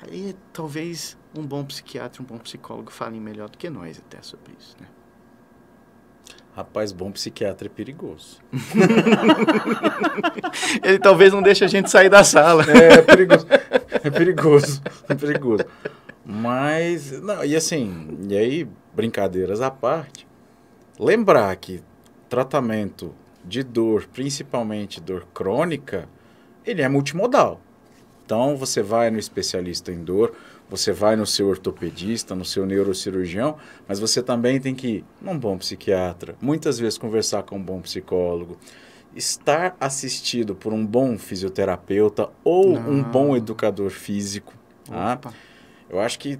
Aí talvez um bom psiquiatra, um bom psicólogo falem melhor do que nós até sobre isso, né? Rapaz, bom psiquiatra é perigoso. Ele talvez não deixe a gente sair da sala. É perigoso. É perigoso. É perigoso. Mas, não, e assim, e aí, brincadeiras à parte, lembrar que tratamento de dor, principalmente dor crônica, ele é multimodal. Então, você vai no especialista em dor, você vai no seu ortopedista, no seu neurocirurgião, mas você também tem que ir num bom psiquiatra, muitas vezes conversar com um bom psicólogo, estar assistido por um bom fisioterapeuta ou um bom educador físico. Tá? Eu acho que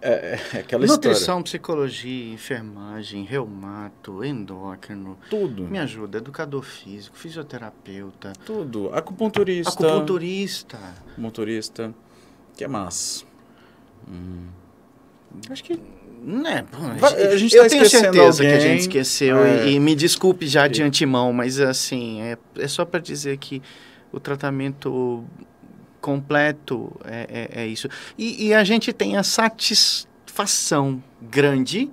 é aquela Nutrição, psicologia, enfermagem, reumato, endócrino. Tudo. Me ajuda, educador físico, fisioterapeuta. Tudo. Acupunturista. Acupunturista. O que mais? Acho que... Né, a gente eu tenho certeza alguém, que a gente esqueceu e me desculpe já de antemão, mas assim, é só para dizer que o tratamento completo é isso. E a gente tem a satisfação grande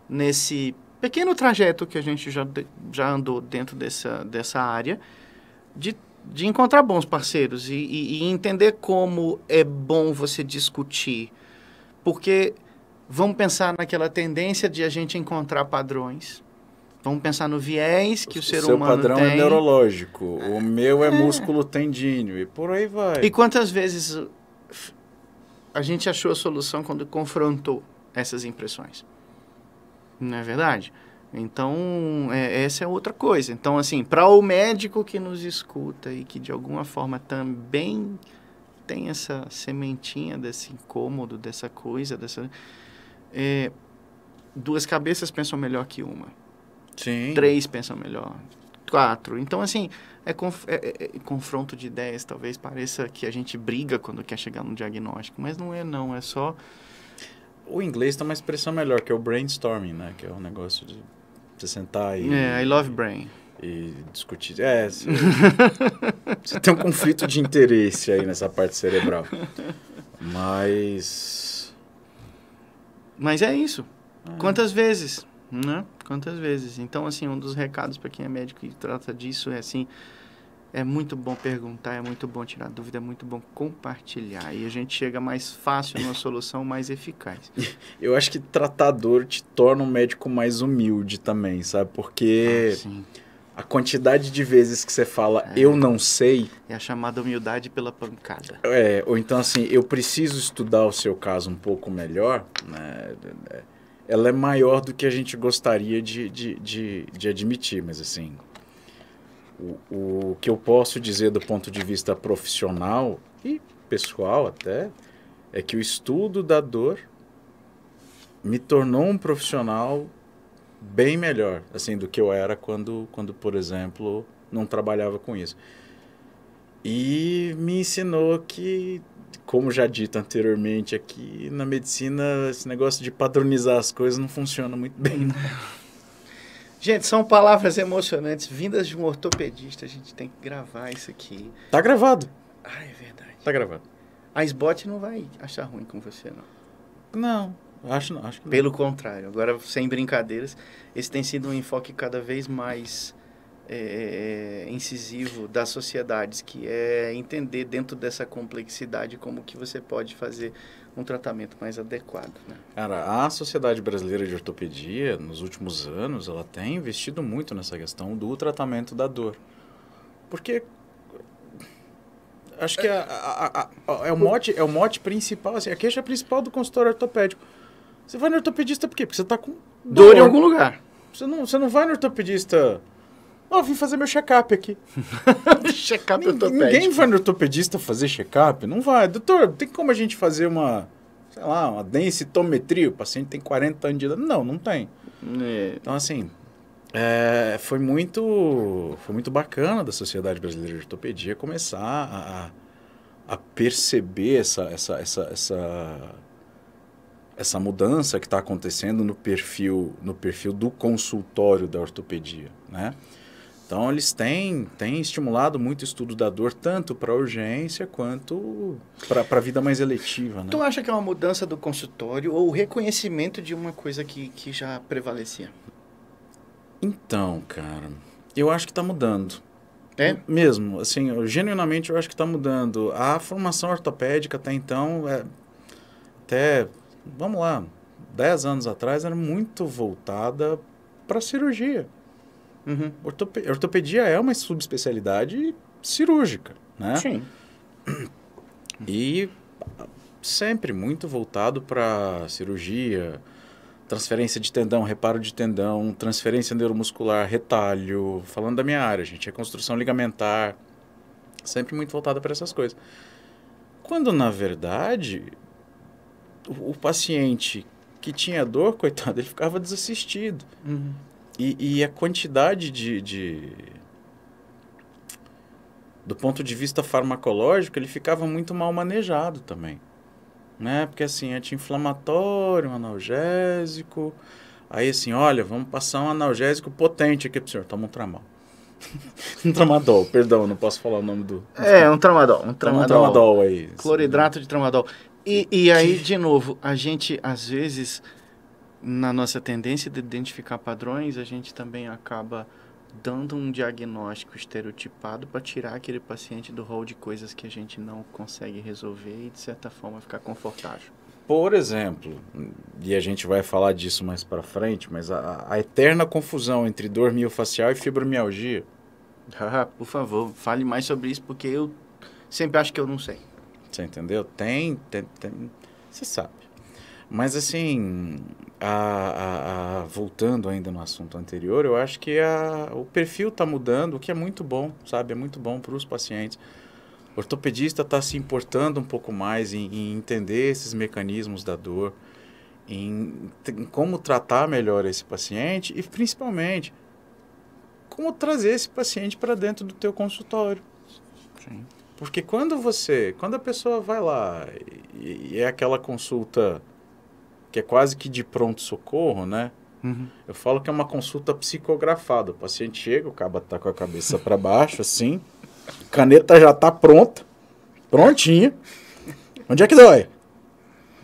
nesse pequeno trajeto que a gente já andou dentro dessa área de encontrar bons parceiros e entender como é bom você discutir. Porque vamos pensar naquela tendência de a gente encontrar padrões. Vamos pensar no viés que o ser humano tem. O seu padrão é neurológico. O meu é músculo tendíneo. E por aí vai. E quantas vezes a gente achou a solução quando confrontou essas impressões? Não é verdade? Então, essa é outra coisa. Então, assim, para o médico que nos escuta e que de alguma forma também tem essa sementinha desse incômodo, dessa coisa, duas cabeças pensam melhor que uma. Sim. 3 pensam melhor. 4. Então, assim, confronto de ideias. Talvez pareça que a gente briga quando quer chegar no diagnóstico, mas não é não. É só... O inglês tem uma expressão melhor, que é o brainstorming, né? Que é um negócio de você sentar e... I love brain. E discutir. Você tem um conflito de interesse aí nessa parte cerebral. Mas é isso. Quantas vezes, né? Quantas vezes. Então, assim, um dos recados para quem é médico e trata disso é assim, é muito bom perguntar, é muito bom tirar dúvida, é muito bom compartilhar. E a gente chega mais fácil numa solução mais eficaz. Eu acho que tratar dor te torna um médico mais humilde também, sabe? Porque a quantidade de vezes que você fala, eu não sei... É a chamada humildade pela pancada. Ou então assim, eu preciso estudar o seu caso um pouco melhor, né? Ela é maior do que a gente gostaria de admitir, mas assim... O que eu posso dizer do ponto de vista profissional e pessoal até, é que o estudo da dor me tornou um profissional bem melhor, assim, do que eu era quando, por exemplo, não trabalhava com isso. E me ensinou que, como já dito anteriormente aqui, na medicina esse negócio de padronizar as coisas não funciona muito bem. Gente, são palavras emocionantes vindas de um ortopedista. A gente tem que gravar isso aqui. Tá gravado. É verdade. Tá gravado. A SBOT não vai achar ruim com você, não. Não, acho que não. Pelo contrário. Agora, sem brincadeiras, esse tem sido um enfoque cada vez mais incisivo das sociedades, que é entender dentro dessa complexidade como que você pode fazer um tratamento mais adequado, né? Cara, a Sociedade Brasileira de Ortopedia, nos últimos anos, ela tem investido muito nessa questão do tratamento da dor. Porque Acho que é o mote principal, assim, a queixa principal do consultório ortopédico. Você vai no ortopedista por quê? Porque você está com dor em algum lugar. Você não vai no ortopedista... Eu vim fazer meu check-up aqui. Check-up ortopédico. Ninguém vai no ortopedista fazer check-up. Não vai. Doutor, tem como a gente fazer uma densitometria? O paciente tem 40 anos de idade. Não tem. Então, assim, foi muito bacana da Sociedade Brasileira de Ortopedia começar a perceber essa mudança que está acontecendo no perfil do consultório da ortopedia, né? Então, eles têm estimulado muito o estudo da dor, tanto para a urgência quanto para a vida mais eletiva, né? Tu acha que é uma mudança do consultório ou o reconhecimento de uma coisa que já prevalecia? Então, cara, eu acho que está mudando. É? Mesmo, assim, genuinamente eu acho que está mudando. A formação ortopédica até então, vamos lá, 10 anos atrás, era muito voltada para cirurgia. Uhum. Ortopedia é uma subespecialidade cirúrgica, né? Sim. E sempre muito voltado para cirurgia, transferência de tendão, reparo de tendão, transferência neuromuscular, retalho, falando da minha área, gente, reconstrução ligamentar, sempre muito voltada para essas coisas. Quando, na verdade, o paciente que tinha dor, coitado, ele ficava desassistido. Uhum. E a quantidade do ponto de vista farmacológico, ele ficava muito mal manejado também. Né? Porque assim, anti-inflamatório, um analgésico. Aí assim, olha, vamos passar um analgésico potente aqui pro senhor. Toma um tramal. Um tramadol, perdão, não posso falar o nome do... Um tramadol. Um tramadol aí. Cloridrato de tramadol. E aí, de novo, a gente, às vezes, na nossa tendência de identificar padrões, a gente também acaba dando um diagnóstico estereotipado para tirar aquele paciente do rol de coisas que a gente não consegue resolver e, de certa forma, ficar confortável. Por exemplo, e a gente vai falar disso mais para frente, mas a eterna confusão entre dor miofascial e fibromialgia. Por favor, fale mais sobre isso, porque eu sempre acho que eu não sei. Você entendeu? Tem, você sabe. Mas assim, voltando ainda no assunto anterior, eu acho que o perfil está mudando, o que é muito bom, sabe? É muito bom para os pacientes. O ortopedista está se importando um pouco mais em entender esses mecanismos da dor, em como tratar melhor esse paciente e, principalmente, como trazer esse paciente para dentro do teu consultório. Sim. Porque quando a pessoa vai lá e é aquela consulta que é quase que de pronto-socorro, né? Uhum. Eu falo que é uma consulta psicografada. O paciente chega, o cabo tá com a cabeça para baixo, assim, caneta já tá prontinha. Onde é que dói?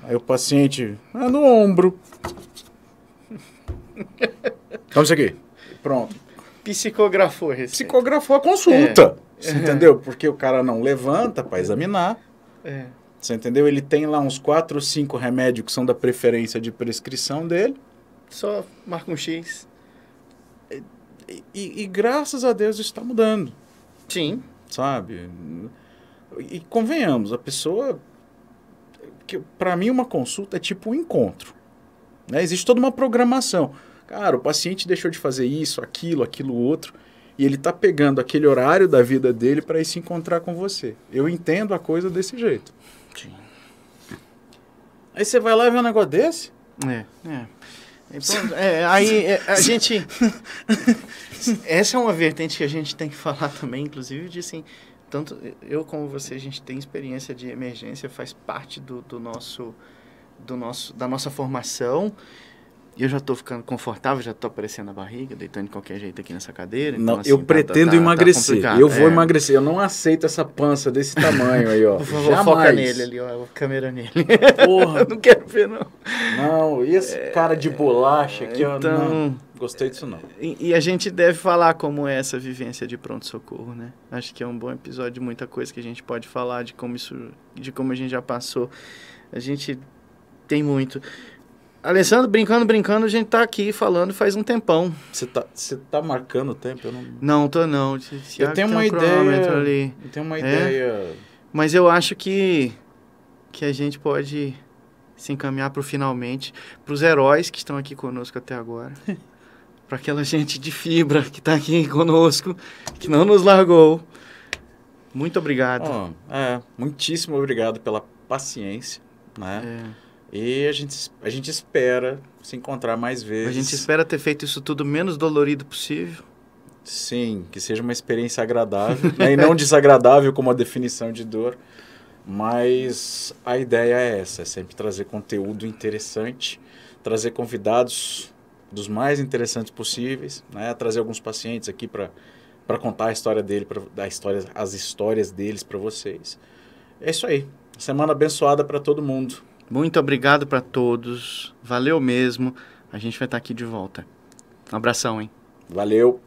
Aí o paciente, no ombro. Toma isso aqui. Pronto. Psicografou a consulta. Você entendeu? Porque o cara não levanta para examinar. Você entendeu? Ele tem lá uns 4 ou 5 remédios que são da preferência de prescrição dele. Só marca um X. E graças a Deus isso está mudando. Sim. Sabe? E convenhamos, a pessoa... Para mim, uma consulta é tipo um encontro. Né? Existe toda uma programação. Cara, o paciente deixou de fazer isso, aquilo, outro... E ele está pegando aquele horário da vida dele para ir se encontrar com você. Eu entendo a coisa desse jeito. Sim. Aí você vai lá e vê um negócio desse? Aí a gente... Essa é uma vertente que a gente tem que falar também, inclusive, de assim... Tanto eu como você, a gente tem experiência de emergência, faz parte da nossa formação... E eu já estou ficando confortável, já estou aparecendo a barriga, deitando de qualquer jeito aqui nessa cadeira. Então, não, assim, eu pretendo emagrecer. Eu vou emagrecer. Eu não aceito essa pança desse tamanho aí, ó. Por favor, foca nele ali, ó. A câmera nele. Porra. Não quero ver, não. Não, e esse cara de bolacha aqui, ó. Então, não gostei disso, não. E a gente deve falar como é essa vivência de pronto-socorro, né? Acho que é um bom episódio de muita coisa que a gente pode falar, de como a gente já passou. A gente tem muito... Alessandro, brincando, a gente tá aqui falando faz um tempão. Você tá marcando o tempo? Eu não... Não, tô não. Eu tenho uma ideia. Ali. Eu tenho uma ideia. Mas eu acho que a gente pode se encaminhar para o finalmente, para os heróis que estão aqui conosco até agora, para aquela gente de fibra que está aqui conosco, que não nos largou. Muito obrigado. Muitíssimo obrigado pela paciência, né? E a gente espera se encontrar mais vezes. A gente espera ter feito isso tudo menos dolorido possível. Sim, que seja uma experiência agradável, né? E não desagradável como a definição de dor. Mas a ideia é essa, é sempre trazer conteúdo interessante, trazer convidados dos mais interessantes possíveis, né? Trazer alguns pacientes aqui para contar a história dele, as histórias deles para vocês. É isso aí. Semana abençoada para todo mundo. Muito obrigado para todos. Valeu mesmo. A gente vai estar aqui de volta. Um abração, hein? Valeu.